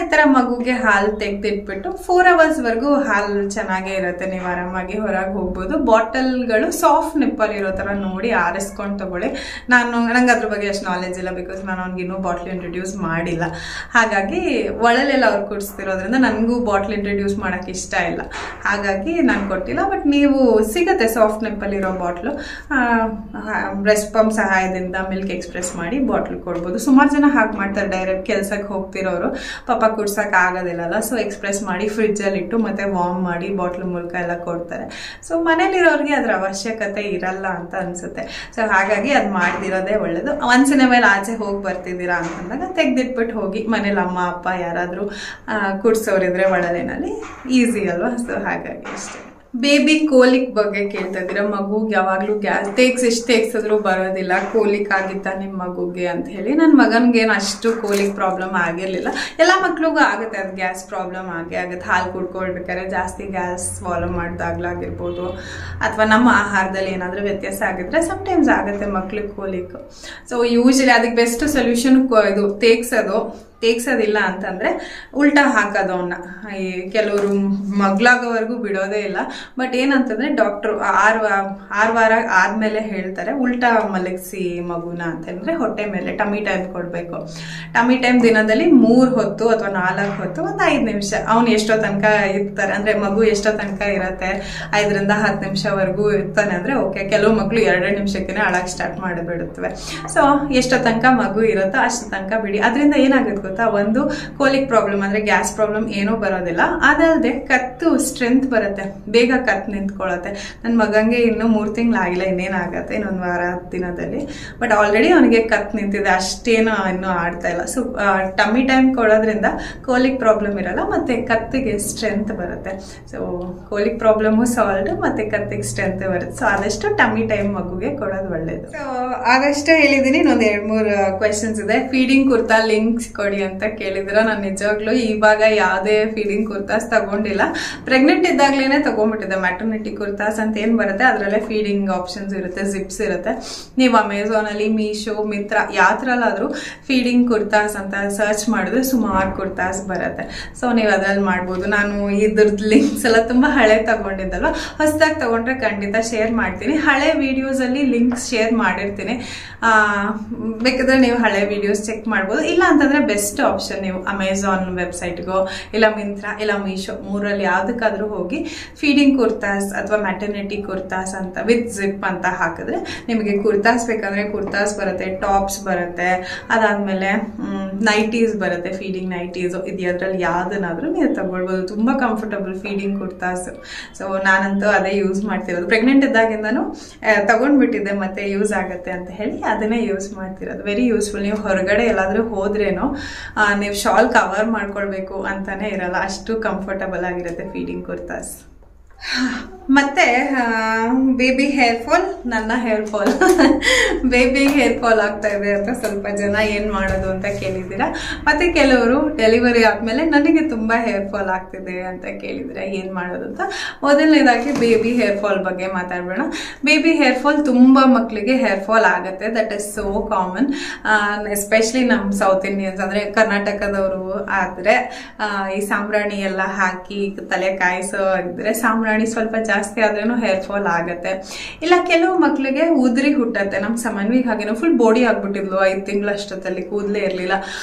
S1: ಈ ಥರ ಮಗುಗೆ ಹಾಲು ತೆಗೆದಿಟ್ಬಿಟ್ಟು 4 ಅವರ್ಸ್ವರೆಗೂ ಹಾಲು ಚೆನ್ನಾಗೇ ಇರುತ್ತೆ, ನೀವು ಆರಾಮಾಗಿ ಹೊರಗೆ ಹೋಗ್ಬೋದು. ಬಾಟಲ್ಗಳು ಸಾಫ್ಟ್ ನಿಪ್ಪಲ್ ಇರೋ ಥರ ನೋಡಿ ಆರಿಸ್ಕೊಂಡು ತಗೊಳ್ಳಿ. ನಂಗೆ ಅದ್ರ ಬಗ್ಗೆ ಅಷ್ಟು ನಾಲೆಜ್ ಇಲ್ಲ, ಬಿಕಾಸ್ ನಾನು ಅವ್ನಿಗಿನ್ನೂ ಬಾಟ್ಲ್ ಇಂಟ್ರೊಡ್ಯೂಸ್ ಮಾಡಿಲ್ಲ. ಹಾಗಾಗಿ ಒಳಲೆಲ್ಲ ಅವ್ರು ಕುಡಿಸ್ತಿರೋದ್ರಿಂದ ನನಗೂ ಬಾಟ್ಲ್ ಇಂಟ್ರೊಡ್ಯೂಸ್ ಮಾಡೋಕ್ಕೆ ಇಷ್ಟ ಇಲ್ಲ, ಹಾಗಾಗಿ ನಾನು ಕೊಟ್ಟಿಲ್ಲ. ಬಟ್ ನೀವು ಸಿಗುತ್ತೆ ಸಾಫ್ಟ್ ನಿಪ್ಪಲ್ ಇರೋ ಬಾಟ್ಲು, ಬ್ರೆಸ್ಟ್ ಪಂಪ್ ಸಹಾಯದಿಂದ ಮಿಲ್ಕ್ ಎಕ್ಸ್ಪ್ರೆಸ್ ಮಾಡಿ ಬಾಟ್ಲ್ ಕೊಡ್ಬೋದು. ಸುಮಾರು ಜನ ಹಾಗೆ ಮಾಡ್ತಾರೆ. ಡೈರೆಕ್ಟ್ ಕೆಲಸಕ್ಕೆ ಹೋಗ್ತಿರೋರು ಪಾಪ ಕುಡ್ಸಕ್ಕೆ ಆಗೋದಿಲ್ಲಲ್ಲ, ಸೊ ಎಕ್ಸ್ಪ್ರೆಸ್ ಮಾಡಿ ಫ್ರಿಜ್ಜಲ್ಲಿ ಇಟ್ಟು ಮತ್ತೆ ವಾರ್ಮ್ ಮಾಡಿ ಬಾಟ್ಲ್ ಮೂಲಕ ಎಲ್ಲ ಕೊಡ್ತಾರೆ. ಸೊ ಮನೇಲಿರೋರಿಗೆ ಅದರ ಅವಶ್ಯಕತೆ ಇರಲ್ಲ ಅಂತ ಅನ್ಸುತ್ತೆ. ಸೊ ಹಾಗಾಗಿ ಅದು ಮಾಡ್ದಿರೋದೇ ಒಳ್ಳೇದು. ಒಂದ್ಸಿನ ಮೇಲೆ ಆಚೆ ಹೋಗಿ ಬರ್ತಿದ್ದೀರಾ ಅಂತಂದಾಗ ತೆಗ್ದಿಟ್ಬಿಟ್ಟು ಹೋಗಿ. ಮನೇಲಿ ಅಮ್ಮ ಅಪ್ಪ ಯಾರಾದರೂ ಕುಡ್ಸೋರಿದ್ರೆ ಒಳಲೇನಲ್ಲಿ ಈಸಿ ಅಲ್ವಾ. ಸೊ ಹಾಗಾಗಿ ಅಷ್ಟೇ. ಬೇಬಿ ಕೋಲಿಕ್ ಬಗ್ಗೆ ಕೇಳ್ತಾ ಇದ್ದೀರಾ. ಮಗುಗೆ ಯಾವಾಗ್ಲೂ ಗ್ಯಾಸ್ ಎಷ್ಟು ತೆಗ್ಸಿದ್ರು ಬರೋದಿಲ್ಲ, ಕೋಲಿಕ್ ಆಗಿತ್ತ ನಿಮ್ಮ ಮಗುಗೆ ಅಂತ ಹೇಳಿ. ನನ್ನ ಮಗನ್ಗೇನು ಅಷ್ಟು ಕೋಲಿಕ್ ಪ್ರಾಬ್ಲಮ್ ಆಗಿರ್ಲಿಲ್ಲ. ಎಲ್ಲ ಮಕ್ಳಿಗೂ ಆಗುತ್ತೆ, ಅದು ಗ್ಯಾಸ್ ಪ್ರಾಬ್ಲಮ್ ಆಗುತ್ತೆ. ಹಾಲು ಕುಡ್ಕೊಳ್ಬೇಕಾದ್ರೆ ಜಾಸ್ತಿ ಗ್ಯಾಸ್ ಫಾಲೋ ಮಾಡಿದಾಗ್ಲಾಗಿರ್ಬೋದು, ಅಥವಾ ನಮ್ಮ ಆಹಾರದಲ್ಲಿ ಏನಾದರೂ ವ್ಯತ್ಯಾಸ ಆಗಿದ್ರೆ ಸಮ್ಟೈಮ್ಸ್ ಆಗುತ್ತೆ ಮಕ್ಳಿಗೆ ಕೋಲಿಕ್. ಸೊ ಯೂಶಲಿ ಅದಕ್ಕೆ ಬೆಸ್ಟ್ ಸೊಲ್ಯೂಷನ್ ಇದು ತೇಗ್ಸೋದಿಲ್ಲ ಅಂತಂದ್ರೆ ಉಲ್ಟಾ ಹಾಕೋದು ಅವನ್ನ. ಕೆಲವರು ಮಗ್ಲಾಗೋವರೆಗೂ ಬಿಡೋದೇ ಇಲ್ಲ. ಬಟ್ ಏನಂತಂದ್ರೆ ಡಾಕ್ಟ್ರು 6 ವಾರ ಆದ್ಮೇಲೆ ಹೇಳ್ತಾರೆ ಉಲ್ಟಾ ಮಲಗಿಸಿ ಮಗುನ ಅಂತಂದ್ರೆ ಹೊಟ್ಟೆ ಮೇಲೆ ಟಮಿ ಟೈಮ್ ಕೊಡ್ಬೇಕು. ಟಮಿ ಟೈಮ್ ದಿನದಲ್ಲಿ 3 ಹೊತ್ತು ಅಥವಾ 4 ಹೊತ್ತು ಒಂದು 5 ನಿಮಿಷ ಅವನು ಎಷ್ಟೋ ತನಕ ಇರ್ತಾರೆ, ಅಂದ್ರೆ ಮಗು ಎಷ್ಟೋ ತನಕ ಇರತ್ತೆ 5ರಿಂದ 10 ನಿಮಿಷವರೆಗೂ ಇರ್ತಾನೆ ಅಂದ್ರೆ ಓಕೆ. ಕೆಲವು ಮಕ್ಳು 2 ನಿಮಿಷಕ್ಕೆ ಅಳಕ್ ಸ್ಟಾರ್ಟ್ ಮಾಡಿಬಿಡುತ್ತವೆ. ಸೊ ಎಷ್ಟೋ ತನಕ ಮಗು ಇರುತ್ತೋ ಅಷ್ಟು ತನಕ ಬಿಡಿ. ಅದರಿಂದ ಏನಾಗುತ್ತೆ ಗೊತ್ತಾ, ಒಂದು ಕೋಲಿಕ್ ಪ್ರಾಬ್ಲಮ್ ಅಂದ್ರೆ ಗ್ಯಾಸ್ ಪ್ರಾಬ್ಲಮ್ ಏನೂ ಬರೋದಿಲ್ಲ. ಅದಲ್ಲದೆ ಕತ್ತು ಸ್ಟ್ರೆಂತ್ ಬರುತ್ತೆ, ಬೇಗ ಕತ್ತು ನಿಂತ್ಕೊಳ್ಳುತ್ತೆ. ನನ್ನ ಮಗಂಗೆ ಇನ್ನೂ 3 ತಿಂಗಳಾಗಿಲ್ಲ, ಇನ್ನೇನಾಗತ್ತೆ ಇನ್ನೊಂದು ವಾರ ದಿನದಲ್ಲಿ. ಬಟ್ ಆಲ್ರೆಡಿ ಅವನಿಗೆ ಕತ್ತು ನಿಂತಿದೆ, ಅಷ್ಟೇನು ಇನ್ನೂ ಆಡ್ತಾ ಇಲ್ಲ. ಸೊ ಟಮ್ಮಿ ಟೈಮ್ ಕೊಡೋದ್ರಿಂದ ಕೋಲಿಕ್ ಪ್ರಾಬ್ಲಮ್ ಇರಲ್ಲ, ಮತ್ತೆ ಕತ್ತಿಗೆ ಸ್ಟ್ರೆಂತ್ ಬರುತ್ತೆ. ಸೊ ಕೋಲಿಕ್ ಪ್ರಾಬ್ಲಮು ಸಾಲ್ವ್, ಮತ್ತೆ ಕತ್ತಿಗೆ ಸ್ಟ್ರೆಂತ್ ಬರುತ್ತೆ. ಸೊ ಆದಷ್ಟು ಟಮ್ಮಿ ಟೈಮ್ ಮಗುಗೆ ಕೊಡೋದು ಒಳ್ಳೇದು. ಸೊ ಆಗಷ್ಟೇ ಹೇಳಿದೀನಿ, ಇನ್ನೊಂದು 2-3 ಕ್ವೆಶನ್ಸ್ ಇದೆ. ಫೀಡಿಂಗ್ ಕುರ್ತಾ ಲಿಂಕ್ಸ್ ಕೊಡಿ ಅಂತ ಕೇಳಿದ್ರ. ನಾನು ನಿಜವಾಗ್ಲೂ ಇವಾಗ ಯಾವುದೇ ಫೀಡಿಂಗ್ ಕುರ್ತಾಸ್ ತಗೊಂಡಿಲ್ಲ. ಪ್ರೆಗ್ನೆಂಟ್ ಇದ್ದಾಗ್ಲೇನೆ ತಗೊಂಡ್ಬಿಟ್ಟಿದ್ದೆ. ಮ್ಯಾಟರ್ನಿಟಿ ಕುರ್ತಾಸ್ ಅಂತ ಏನ್ ಬರುತ್ತೆ ಅದರಲ್ಲೇ ಫೀಡಿಂಗ್ ಆಪ್ಷನ್ಸ್ ಇರುತ್ತೆ, ಜಿಪ್ಸ್ ಇರುತ್ತೆ. ನೀವು ಅಮೆಝಾನ್ ಅಲ್ಲಿ, ಮೀಶೋ, ಮಿತ್ರ ಯಾವ್ದ್ರಲ್ಲಾದ್ರೂ ಫೀಡಿಂಗ್ ಕುರ್ತಾಸ್ ಅಂತ ಸರ್ಚ್ ಮಾಡಿದ್ರೆ ಸುಮಾರು ಕುರ್ತಾಸ್ ಬರುತ್ತೆ. ಸೊ ನೀವು ಅದ್ರಲ್ಲಿ ಮಾಡ್ಬೋದು. ನಾನು ಇದ್ರದ್ದು ಲಿಂಕ್ಸ್ ಎಲ್ಲ ತುಂಬಾ ಹಳೆ ತಗೊಂಡಿದ್ದಲ್ವ, ಹೊಸದಾಗಿ ತಗೊಂಡ್ರೆ ಖಂಡಿತ ಶೇರ್ ಮಾಡ್ತೀನಿ. ಹಳೆ ವಿಡಿಯೋಸ್ ಅಲ್ಲಿ ಲಿಂಕ್ಸ್ ಶೇರ್ ಮಾಡಿರ್ತೀನಿ, ಬೇಕಾದ್ರೆ ನೀವು ಹಳೆ ವಿಡಿಯೋಸ್ ಚೆಕ್ ಮಾಡ್ಬೋದು. ಇಲ್ಲ ಅಂತಂದ್ರೆ ಬೆಸ್ಟ್ ಆಪ್ಷನ್ ನೀವು ಅಮೆಝಾನ್ ವೆಬ್ಸೈಟ್ಗೋ ಇಲ್ಲ ಮಿಂತ್ರ ಇಲ್ಲ ಮೀಶೋ 3ರಲ್ಲಿ ಯಾವ್ದಕ್ಕಾದ್ರೂ ಹೋಗಿ ಫೀಡಿಂಗ್ ಕುರ್ತಾಸ್ ಅಥವಾ ಮ್ಯಾಟರ್ನಿಟಿ ಕುರ್ತಾಸ್ ಅಂತ ವಿತ್ ಜಿಪ್ ಅಂತ ಹಾಕಿದ್ರೆ ನಿಮಗೆ ಕುರ್ತಾಸ್ ಬೇಕಂದ್ರೆ ಕುರ್ತಾಸ್ ಬರುತ್ತೆ, ಟಾಪ್ಸ್ ಬರುತ್ತೆ, ಅದಾದ್ಮೇಲೆ ನೈಟೀಸ್ ಬರುತ್ತೆ, ಫೀಡಿಂಗ್ ನೈಟೀಸ್. ಇದು ಅದ್ರಲ್ಲಿ ಯಾವ್ದನ್ನಾದ್ರೂ ನೀವು ತಗೊಳ್ಬೋದು. ತುಂಬಾ ಕಂಫರ್ಟಬಲ್ ಫೀಡಿಂಗ್ ಕುರ್ತಾಸ್. ಸೊ ನಾನಂತೂ ಅದೇ ಯೂಸ್ ಮಾಡ್ತಿರೋದು. ಪ್ರೆಗ್ನೆಂಟ್ ಇದ್ದಾಗಿಂದನೂ ತಗೊಂಡ್ಬಿಟ್ಟಿದ್ದೆ, ಮತ್ತೆ ಯೂಸ್ ಆಗುತ್ತೆ ಅಂತ ಹೇಳಿ ಅದನ್ನೇ ಯೂಸ್ ಮಾಡ್ತಿರೋದು. Very useful. ನೀವು ಹೊರಗಡೆ ಎಲ್ಲಾದ್ರೂ ಹೋದ್ರೇನೋ ನೀವು ಶಾಲ್ ಕವರ್ ಮಾಡ್ಕೊಳ್ಬೇಕು ಅಂತಾನೆ ಇರಲ್ಲ, ಅಷ್ಟು ಕಂಫರ್ಟಬಲ್ ಆಗಿರುತ್ತೆ ಫೀಡಿಂಗ್ ಕುರ್ತಾಸ್. ಮತ್ತೆ ಬೇಬಿ ಹೇರ್ ಫಾಲ್, ನನ್ನ hair fall baby hair fall ಆಗ್ತಾ ಇದೆ ಅಂತ ಸ್ವಲ್ಪ ಜನ ಏನ್ ಮಾಡೋದು ಅಂತ ಕೇಳಿದ್ದೀರಾ. ಮತ್ತೆ ಕೆಲವರು ಡೆಲಿವರಿ ಆದ್ಮೇಲೆ ನನಗೆ ತುಂಬಾ ಹೇರ್ ಫಾಲ್ ಆಗ್ತಿದೆ ಅಂತ ಕೇಳಿದ್ದೀರಾ, ಏನ್ ಮಾಡೋದು ಅಂತ. ಮೊದಲನೇದಾಗಿ ಬೇಬಿ ಹೇರ್ ಫಾಲ್ ಬಗ್ಗೆ ಮಾತಾಡೋಣ. ಬೇಬಿ ಹೇರ್ ಫಾಲ್ ತುಂಬಾ ಮಕ್ಕಳಿಗೆ ಹೇರ್ ಫಾಲ್ ಆಗುತ್ತೆ. That is so common. Especially ನಮ್ ಸೌತ್ ಇಂಡಿಯನ್ಸ್ ಅಂದ್ರೆ ಕರ್ನಾಟಕದವರು ಆದ್ರೆ ಈ ಸಾಂಬ್ರಾಣಿ ಎಲ್ಲ ಹಾಕಿ ತಲೆ ಕಾಯಿಸೋ ಇದ್ರೆ ಸಾಂಬ್ರಾಣಿ ಸ್ವಲ್ಪ ಜಾಸ್ತಿ ಆದ್ರೂ ಹೇರ್ ಫಾಲ್ ಆಗತ್ತೆ. ಇಲ್ಲ ಕೆಲವು ಮಕ್ಳಿಗೆ ಉದ್ರಿ ಹುಟ್ಟತ್ತೆ. ನಮ್ ಸಮನ್ವಿಗೆ ಹಾಗೇನೋ ಫುಲ್ ಬಾಡಿ ಆಗ್ಬಿಟ್ಟಿದ್ಲು 5 ತಿಂಗಳಷ್ಟೊತ್ತಲ್ಲಿ, ಕೂದಲೇ ಇರ್ಲಿಲ್ಲ.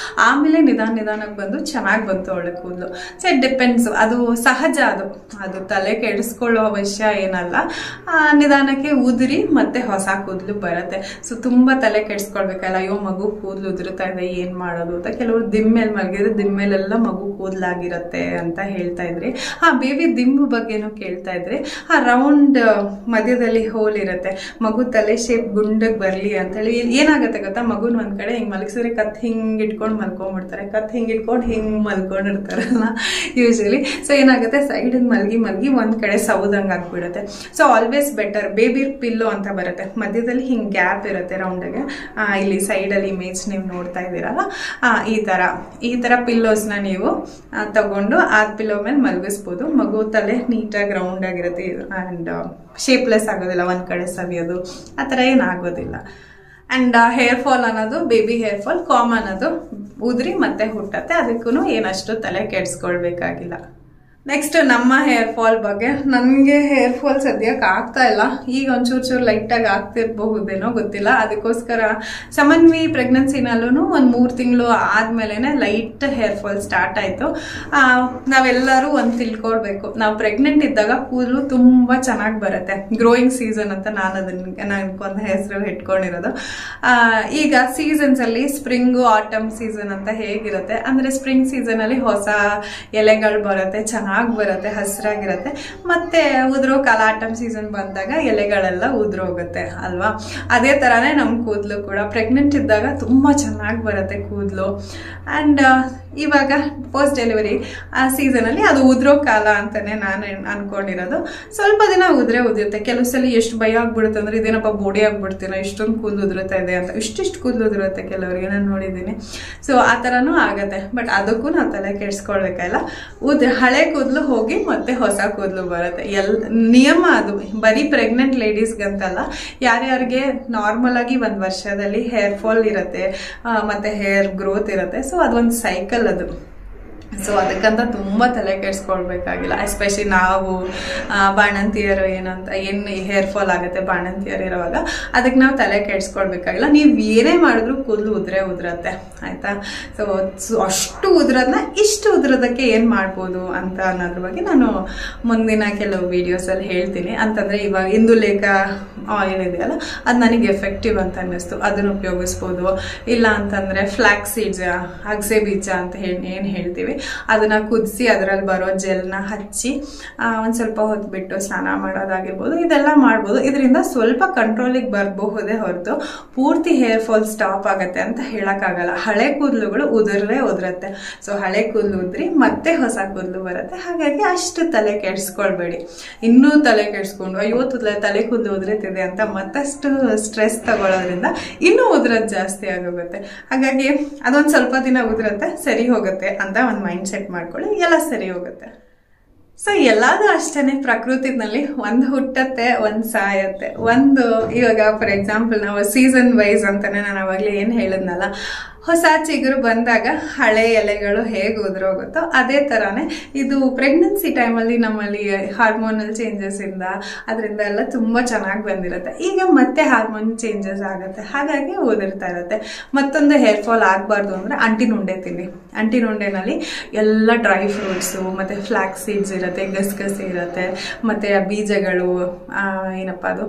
S1: ಆಮೇಲೆ ನಿಧಾನಕ್ಕೆ ಬಂದು ಚೆನ್ನಾಗಿ ಬಂತು ಅವಳೆ ಕೂದಲು. ಸೊ ಇಟ್ ಡಿಪೆಂಡ್ಸ್, ಅದು ಸಹಜ. ಅದು ತಲೆ ಕೆಡಿಸ್ಕೊಳ್ಳೋ ಅವಶ್ಯ ಏನಲ್ಲ. ನಿಧಾನಕ್ಕೆ ಉದುರಿ ಮತ್ತೆ ಹೊಸ ಕೂದಲು ಬರುತ್ತೆ. ಸೊ ತುಂಬಾ ತಲೆ ಕೆಡಿಸ್ಕೊಳ್ಬೇಕಲ್ಲ, ಅಯ್ಯೋ ಮಗು ಕೂದಲು ಉದುರುತ್ತಾ ಇದೆ ಏನ್ ಮಾಡೋದು ಅಂತ. ಕೆಲವರು ದಿಮ್ಮೇಲೆ ಮಲಗಿದ್ರೆ ದಿಮ್ಮೇಲೆಲ್ಲ ಮಗು ಕೂದಲಾಗಿರತ್ತೆ ಅಂತ ಹೇಳ್ತಾ ಇದ್ರಿ. ಬೇಬಿ ದಿಂಬು ಬಗ್ಗೆನೂ ಕೇಳ್ತಾ ಇದ್ರಿ. ರೌಂಡ್ ಮಧ್ಯದಲ್ಲಿ ಹೋಲ್ ಇರುತ್ತೆ, ಮಗು ತಲೆ ಶೇಪ್ ಗುಂಡಗ್ ಬರ್ಲಿ ಅಂತ ಹೇಳಿ. ಏನಾಗತ್ತೆ ಗೊತ್ತಾ, ಮಗುನ್ ಒಂದ್ ಕಡೆ ಹಿಂಗ್ ಮಲಗಿಸಿದ್ರೆ ಕತ್ ಹಿಂಗ್ ಇಟ್ಕೊಂಡ್ ಮಲ್ಕೊಂಡ್ಬಿಡ್ತಾರೆ, ಕತ್ ಹಿಂಗ್ ಇಟ್ಕೊಂಡು ಹಿಂಗ್ ಮಲ್ಕೊಂಡಿರ್ತಾರಲ್ಲ ಯೂಶಲಿ. ಸೊ ಏನಾಗುತ್ತೆ, ಸೈಡ್ ಮಲ್ಗಿ ಒಂದ್ ಕಡೆ ಸೌದಂಗ್ ಆಗ್ಬಿಡುತ್ತೆ. So always better baby pillow ಅಂತ ಬರುತ್ತೆ, ಮಧ್ಯದಲ್ಲಿ ಹಿಂಗ್ ಗ್ಯಾಪ್ ಇರುತ್ತೆ ರೌಂಡ್ಗೆ. ಇಲ್ಲಿ ಸೈಡ್ ಅಲ್ಲಿ ಇಮೇಜ್ ನೀವು ನೋಡ್ತಾ ಇದ್ದೀರಲ್ಲ, ಈ ತರ ಪಿಲ್ಲೋಸ್ನ ನೀವು ತಗೊಂಡು ಆ ಪಿಲ್ಲೋ ಮೇಲೆ ಮಲಗಿಸ್ಬೋದು. ಮಗು ತಲೆ ನೀಟಾಗಿ ರೌಂಡ್ ಆಗಿರುತ್ತೆ ಅಂಡ್ ಶೇಪ್ಲೆಸ್ ಆಗೋದಿಲ್ಲ, ಒಂದ್ ಕಡೆ ಸವಿಯೋದು ಆ ಥರ ಏನಾಗೋದಿಲ್ಲ. ಅಂಡ್ ಹೇರ್ ಫಾಲ್ ಅನ್ನೋದು, ಬೇಬಿ ಹೇರ್ ಫಾಲ್ ಕಾಮನ್, ಅದು ಉದ್ರಿ ಮತ್ತೆ ಹುಟ್ಟತ್ತೆ. ಅದಕ್ಕೂ ಏನಷ್ಟು ತಲೆ ಕೆಡಿಸ್ಕೊಳ್ಬೇಕಾಗಿಲ್ಲ. ನೆಕ್ಸ್ಟ್ ನಮ್ಮ ಹೇರ್ ಫಾಲ್ ಬಗ್ಗೆ. ನನಗೆ ಹೇರ್ ಫಾಲ್ ಸದ್ಯಕ್ಕೆ ಆಗ್ತಾ ಇಲ್ಲ, ಈಗ ಒಂಚೂರು ಲೈಟಾಗಿ ಆಗ್ತಿರ್ಬಹುದೇನೋ ಗೊತ್ತಿಲ್ಲ. ಅದಕ್ಕೋಸ್ಕರ ಸಮನ್ವಿ ಪ್ರೆಗ್ನೆನ್ಸಿನಲ್ಲೂ ಒಂದು 3 ತಿಂಗಳು ಆದ್ಮೇಲೆ ಲೈಟ್ ಹೇರ್ ಫಾಲ್ ಸ್ಟಾರ್ಟ್ ಆಯ್ತು. ನಾವೆಲ್ಲರೂ ಒಂದು ತಿಳ್ಕೊಳ್ಬೇಕು, ನಾವು ಪ್ರೆಗ್ನೆಂಟ್ ಇದ್ದಾಗ ಕೂದಲು ತುಂಬಾ ಚೆನ್ನಾಗಿ ಬರುತ್ತೆ. ಗ್ರೋಯಿಂಗ್ ಸೀಸನ್ ಅಂತ ನನಗೊಂದು ಹೆಸರು ಇಟ್ಕೊಂಡಿರೋದು. ಈಗ ಸೀಸನ್ಸ್ ಅಲ್ಲಿ ಸ್ಪ್ರಿಂಗು ಆಟಮ್ ಸೀಸನ್ ಅಂತ ಹೇಗಿರುತ್ತೆ ಅಂದ್ರೆ, ಸ್ಪ್ರಿಂಗ್ ಸೀಸನ್ ಅಲ್ಲಿ ಹೊಸ ಎಲೆಗಳು ಬರುತ್ತೆ, ಚೆನ್ನಾಗಿ ಬರುತ್ತೆ, ಹಸಿರಾಗಿರುತ್ತೆ. ಮತ್ತೆ ಉದ್ರೋ ಕಾಲ ಆಟಮ್ ಸೀಸನ್ ಬಂದಾಗ ಎಲೆಗಳೆಲ್ಲ ಉದ್ರೋಗುತ್ತೆ ಅಲ್ವಾ. ಅದೇ ತರಾನೇ ನಮ್ ಕೂದಲು ಕೂಡ ಪ್ರೆಗ್ನೆಂಟ್ ಇದ್ದಾಗ ತುಂಬಾ ಚೆನ್ನಾಗಿ ಬರುತ್ತೆ ಕೂದಲು. ಅಂಡ್ ಇವಾಗ ಪೋಸ್ಟ್ ಡೆಲಿವರಿ ಆ ಸೀಸನಲ್ಲಿ ಅದು ಉದುರೋ ಕಾಲ ಅಂತಲೇ ನಾನು ಅನ್ಕೊಂಡಿರೋದು. ಸ್ವಲ್ಪ ದಿನ ಉದುರುತ್ತೆ. ಕೆಲವು ಸಲ ಎಷ್ಟು ಭಯ ಆಗ್ಬಿಡುತ್ತೆ ಅಂದರೆ ಇದೇನಪ್ಪ ಬೋಡಿ ಆಗ್ಬಿಡ್ತೀನೋ, ಇಷ್ಟೊಂದು ಕೂದಲು ಉದುರುತ್ತಾ ಇದೆ ಅಂತ. ಇಷ್ಟಿಷ್ಟು ಕೂದಲು ಉದುರುತ್ತೆ ಕೆಲವರಿಗೆ, ನಾನು ನೋಡಿದ್ದೀನಿ. ಸೊ ಆ ಥರನೂ ಆಗುತ್ತೆ. ಬಟ್ ಅದಕ್ಕೂ ನಾವು ತಲೆ ಕೆಡಿಸ್ಕೊಳ್ಬೇಕಲ್ಲ. ಹಳೆ ಕೂದಲು ಹೋಗಿ ಮತ್ತೆ ಹೊಸ ಕೂದಲು ಬರುತ್ತೆ. ನಿಯಮ ಅದು. ಬರೀ ಪ್ರೆಗ್ನೆಂಟ್ ಲೇಡೀಸ್ಗಂತಲ್ಲ, ಯಾರ್ಯಾರಿಗೆ ನಾರ್ಮಲ್ ಆಗಿ ಒಂದು ವರ್ಷದಲ್ಲಿ ಹೇರ್ ಫಾಲ್ ಇರುತ್ತೆ ಮತ್ತೆ ಹೇರ್ ಗ್ರೋತ್ ಇರುತ್ತೆ. ಸೊ ಅದೊಂದು ಸೈಕಲ್ ಅದು. ಸೊ ಅದಕ್ಕಂತ ತುಂಬ ತಲೆ ಕೆಡಿಸ್ಕೊಳ್ಬೇಕಾಗಿಲ್ಲ. ಎಸ್ಪೆಷಲಿ ನಾವು ಬಾಣಂತಿಯರು ಏನು ಹೇರ್ ಫಾಲ್ ಆಗುತ್ತೆ ಬಾಣಂತಿಯರು ಇರೋವಾಗ, ಅದಕ್ಕೆ ನಾವು ತಲೆ ಕೆಡಿಸ್ಕೊಳ್ಬೇಕಾಗಿಲ್ಲ. ನೀವು ಏನೇ ಮಾಡಿದ್ರು ಕೂದಲು ಉದುರತ್ತೆ, ಆಯಿತಾ. ಸೊ ಅಷ್ಟು ಉದುರೋದನ್ನ ಇಷ್ಟು ಉದುರೋದಕ್ಕೆ ಏನು ಮಾಡ್ಬೋದು ಅಂತ ಅನ್ನೋದ್ರ ಬಗ್ಗೆ ನಾನು ಮುಂದಿನ ಕೆಲವು ವೀಡಿಯೋಸಲ್ಲಿ ಹೇಳ್ತೀನಿ. ಅಂತಂದರೆ ಇವಾಗ ಇಂದುಲೇಖ ಆಯಿಲ್ ಇದೆಯಲ್ಲ, ಅದು ನನಗೆ ಎಫೆಕ್ಟಿವ್ ಅಂತ ಅನ್ನಿಸ್ತು. ಅದನ್ನು ಉಪಯೋಗಿಸ್ಬೋದು. ಇಲ್ಲ ಅಂತಂದರೆ ಫ್ಲ್ಯಾಕ್ಸ್ ಸೀಡ್ಸ್, ಅಗಸೆ ಬೀಜ ಅಂತ ಏನು ಹೇಳ್ತೀವಿ, ಅದನ್ನ ಕುದಿಸಿ ಅದರಲ್ಲಿ ಬರೋ ಜೆಲ್ನ ಹಚ್ಚಿ ಒಂದು ಸ್ವಲ್ಪ ಹೊತ್ತು ಬಿಟ್ಟು ಸ್ನಾನ ಮಾಡೋದಾಗಿರ್ಬೋದು, ಇದೆಲ್ಲ ಮಾಡ್ಬೋದು. ಇದರಿಂದ ಸ್ವಲ್ಪ ಕಂಟ್ರೋಲಿಗೆ ಬರಬಹುದೇ ಹೊರತು ಪೂರ್ತಿ ಹೇರ್ ಫಾಲ್ ಸ್ಟಾಪ್ ಆಗುತ್ತೆ ಅಂತ ಹೇಳೋಕ್ಕಾಗಲ್ಲ. ಹಳೆ ಕೂದಲುಗಳು ಉದುರತ್ತೆ. ಸೊ ಹಳೆ ಕೂದಲು ಉದ್ರಿ ಮತ್ತೆ ಹೊಸ ಕೂದಲು ಬರುತ್ತೆ. ಹಾಗಾಗಿ ಅಷ್ಟು ತಲೆ ಕೆಡಿಸ್ಕೊಳ್ಬೇಡಿ. ಇನ್ನೂ ತಲೆ ಕೆಡಿಸ್ಕೊಂಡು ಅಯ್ಯೋ ತಲೆ ಕೂದಲು ಉದುರುತ್ತಿದೆ ಅಂತ ಮತ್ತಷ್ಟು ಸ್ಟ್ರೆಸ್ ತಗೊಳ್ಳೋದ್ರಿಂದ ಇನ್ನೂ ಉದುರೋದು ಜಾಸ್ತಿ ಆಗೋಗುತ್ತೆ. ಹಾಗಾಗಿ ಅದೊಂದು ಸ್ವಲ್ಪ ದಿನ ಉದುರುತ್ತೆ, ಸರಿ ಹೋಗುತ್ತೆ ಅಂತ ಒಂದು ಮೈಂಡ್ ಸೆಟ್ ಮಾಡ್ಕೊಳ್ಳಿ, ಎಲ್ಲ ಸರಿ ಹೋಗುತ್ತೆ. ಸೊ ಎಲ್ಲಾದ್ರೂ ಅಷ್ಟೇನೆ, ಪ್ರಕೃತಿನಲ್ಲಿ ಒಂದು ಹುಟ್ಟತ್ತೆ, ಒಂದು ಸಾಯತ್ತೆ. ಇವಾಗ ಫಾರ್ ಎಕ್ಸಾಂಪಲ್ ನಾವು ಸೀಸನ್ ವೈಸ್ ಅಂತಾನೆ ನಾನು ಅವಾಗಲೇ ಏನು ಹೇಳಿದ್ನಲ್ಲ, ಹೊಸ ಚಿಗುರು ಬಂದಾಗ ಹಳೆ ಎಲೆಗಳು ಹೇಗೆ ಉದುರೋಗುತ್ತೋ ಅದೇ ಥರನೇ ಇದು ಪ್ರೆಗ್ನೆನ್ಸಿ ಟೈಮಲ್ಲಿ ನಮ್ಮಲ್ಲಿ ಹಾರ್ಮೋನಲ್ ಚೇಂಜಸ್ ಇಂದ ಅದರಿಂದ ಎಲ್ಲ ತುಂಬ ಚೆನ್ನಾಗಿ ಬಂದಿರುತ್ತೆ. ಈಗ ಮತ್ತೆ ಹಾರ್ಮೋನ್ ಚೇಂಜಸ್ ಆಗುತ್ತೆ, ಹಾಗಾಗಿ ಉದುರ್ತಾ ಇರುತ್ತೆ. ಮತ್ತೊಂದು ಹೇರ್ ಫಾಲ್ ಆಗಬಾರ್ದು ಅಂದರೆ ಅಂಟಿನುಂಡೆ ತಿನ್ನಿ. ಅಂಟಿನುಂಡೆನಲ್ಲಿ ಎಲ್ಲ ಡ್ರೈ ಫ್ರೂಟ್ಸು ಮತ್ತು ಫ್ಲ್ಯಾಕ್ಸ್ ಸೀಡ್ಸ್ ಇರುತ್ತೆ, ಗಸಗಸೆ ಇರುತ್ತೆ, ಮತ್ತು ಬೀಜಗಳು, ಏನಪ್ಪ ಅದು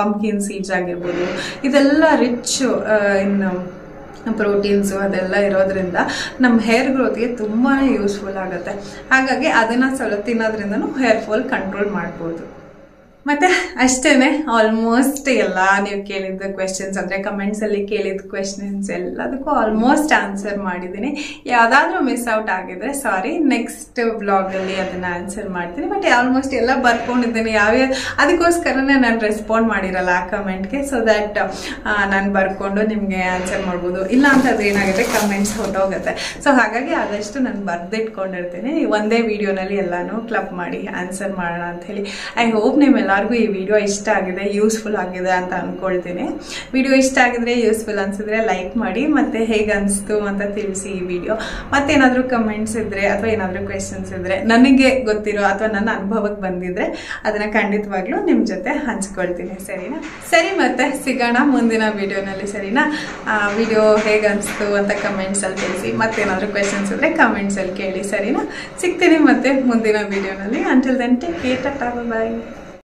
S1: ಪಂಪ್ಕಿನ್ ಸೀಡ್ಸ್ ಆಗಿರ್ಬೋದು, ಇದೆಲ್ಲ ರಿಚ್ ಇನ್ನು ಪ್ರೋಟೀನ್ಸು ಅದೆಲ್ಲ ಇರೋದ್ರಿಂದ ನಮ್ಮ ಹೇರ್ ಗ್ರೋತ್ಗೆ ತುಂಬಾ ಯೂಸ್ಫುಲ್ ಆಗುತ್ತೆ. ಹಾಗಾಗಿ ಅದನ್ನು ಸ್ವಲ್ಪ ತಿನ್ನೋದ್ರಿಂದನೂ ಹೇರ್ ಫಾಲ್ ಕಂಟ್ರೋಲ್ ಮಾಡ್ಬೋದು. ಮತ್ತು ಅಷ್ಟೇ, ಆಲ್ಮೋಸ್ಟ್ ಎಲ್ಲ ನೀವು ಕೇಳಿದ ಕ್ವೆಶನ್ಸ್ ಅಂದರೆ ಕಮೆಂಟ್ಸಲ್ಲಿ ಕೇಳಿದ ಕ್ವೆಶನ್ಸ್ ಎಲ್ಲದಕ್ಕೂ ಆಲ್ಮೋಸ್ಟ್ ಆನ್ಸರ್ ಮಾಡಿದ್ದೀನಿ. ಯಾವುದಾದ್ರೂ ಮಿಸ್ ಔಟ್ ಆಗಿದ್ರೆ ಸಾರಿ, ನೆಕ್ಸ್ಟ್ ವ್ಲಾಗಲ್ಲಿ ಅದನ್ನು ಆನ್ಸರ್ ಮಾಡ್ತೀನಿ. ಬಟ್ ಆಲ್ಮೋಸ್ಟ್ ಎಲ್ಲ ಬರ್ಕೊಂಡಿದ್ದೀನಿ. ಅದಕ್ಕೋಸ್ಕರನೇ ನಾನು ರೆಸ್ಪಾಂಡ್ ಮಾಡಿರಲ್ಲ ಆ ಕಮೆಂಟ್ಗೆ. ಸೊ ದ್ಯಾಟ್ ನಾನು ಬರ್ಕೊಂಡು ನಿಮಗೆ ಆನ್ಸರ್ ಮಾಡ್ಬೋದು. ಇಲ್ಲ ಅಂತಂದ್ರೆ ಏನಾಗುತ್ತೆ, ಕಮೆಂಟ್ಸ್ ಹೊಟ್ಟೋಗುತ್ತೆ. ಸೊ ಹಾಗಾಗಿ ಆದಷ್ಟು ನಾನು ಬರೆದಿಟ್ಕೊಂಡಿರ್ತೀನಿ. ಒಂದೇ ವಿಡಿಯೋನಲ್ಲಿ ಎಲ್ಲನೂ ಕ್ಲಬ್ ಮಾಡಿ ಆನ್ಸರ್ ಮಾಡೋಣ ಅಂಥೇಳಿ. ಐ ಹೋಪ್ ನಿಮ್ಮೆಲ್ಲ ಎಲ್ಲರಿಗೂ ಈ ವಿಡಿಯೋ ಇಷ್ಟ ಆಗಿದೆ, ಯೂಸ್ಫುಲ್ ಆಗಿದೆ ಅಂತ ಅನ್ಕೊಳ್ತೀನಿ. ವಿಡಿಯೋ ಇಷ್ಟ ಆಗಿದ್ರೆ, ಯೂಸ್ಫುಲ್ ಅನ್ಸಿದ್ರೆ ಲೈಕ್ ಮಾಡಿ, ಮತ್ತೆ ಹೇಗೆ ಅನಿಸ್ತು ಅಂತ ತಿಳಿಸಿ ಈ ವಿಡಿಯೋ. ಮತ್ತೇನಾದರೂ ಕಮೆಂಟ್ಸ್ ಇದ್ರೆ ಅಥವಾ ಏನಾದರೂ ಕ್ವೆಶನ್ಸ್ ಇದ್ರೆ, ನನಗೆ ಗೊತ್ತಿರೋ ಅಥವಾ ನನ್ನ ಅನುಭವಕ್ಕೆ ಬಂದಿದ್ರೆ ಅದನ್ನ ಖಂಡಿತವಾಗ್ಲೂ ನಿಮ್ಮ ಜೊತೆ ಹಂಚ್ಕೊಳ್ತೀನಿ. ಸರಿನಾ? ಸರಿ, ಮತ್ತೆ ಸಿಗೋಣ ಮುಂದಿನ ವಿಡಿಯೋನಲ್ಲಿ. ಸರಿನಾ? ವಿಡಿಯೋ ಹೇಗೆ ಅನಿಸ್ತು ಅಂತ ಕಮೆಂಟ್ಸಲ್ಲಿ ತಿಳಿಸಿ. ಮತ್ತೇನಾದರೂ ಕ್ವೆಶನ್ಸ್ ಇದ್ರೆ ಕಮೆಂಟ್ಸಲ್ಲಿ ಕೇಳಿ. ಸರಿನಾ? ಸಿಗ್ತೀನಿ ಮತ್ತೆ ಮುಂದಿನ ವಿಡಿಯೋನಲ್ಲಿ. Until then take care, tata, ಬಾಯ್.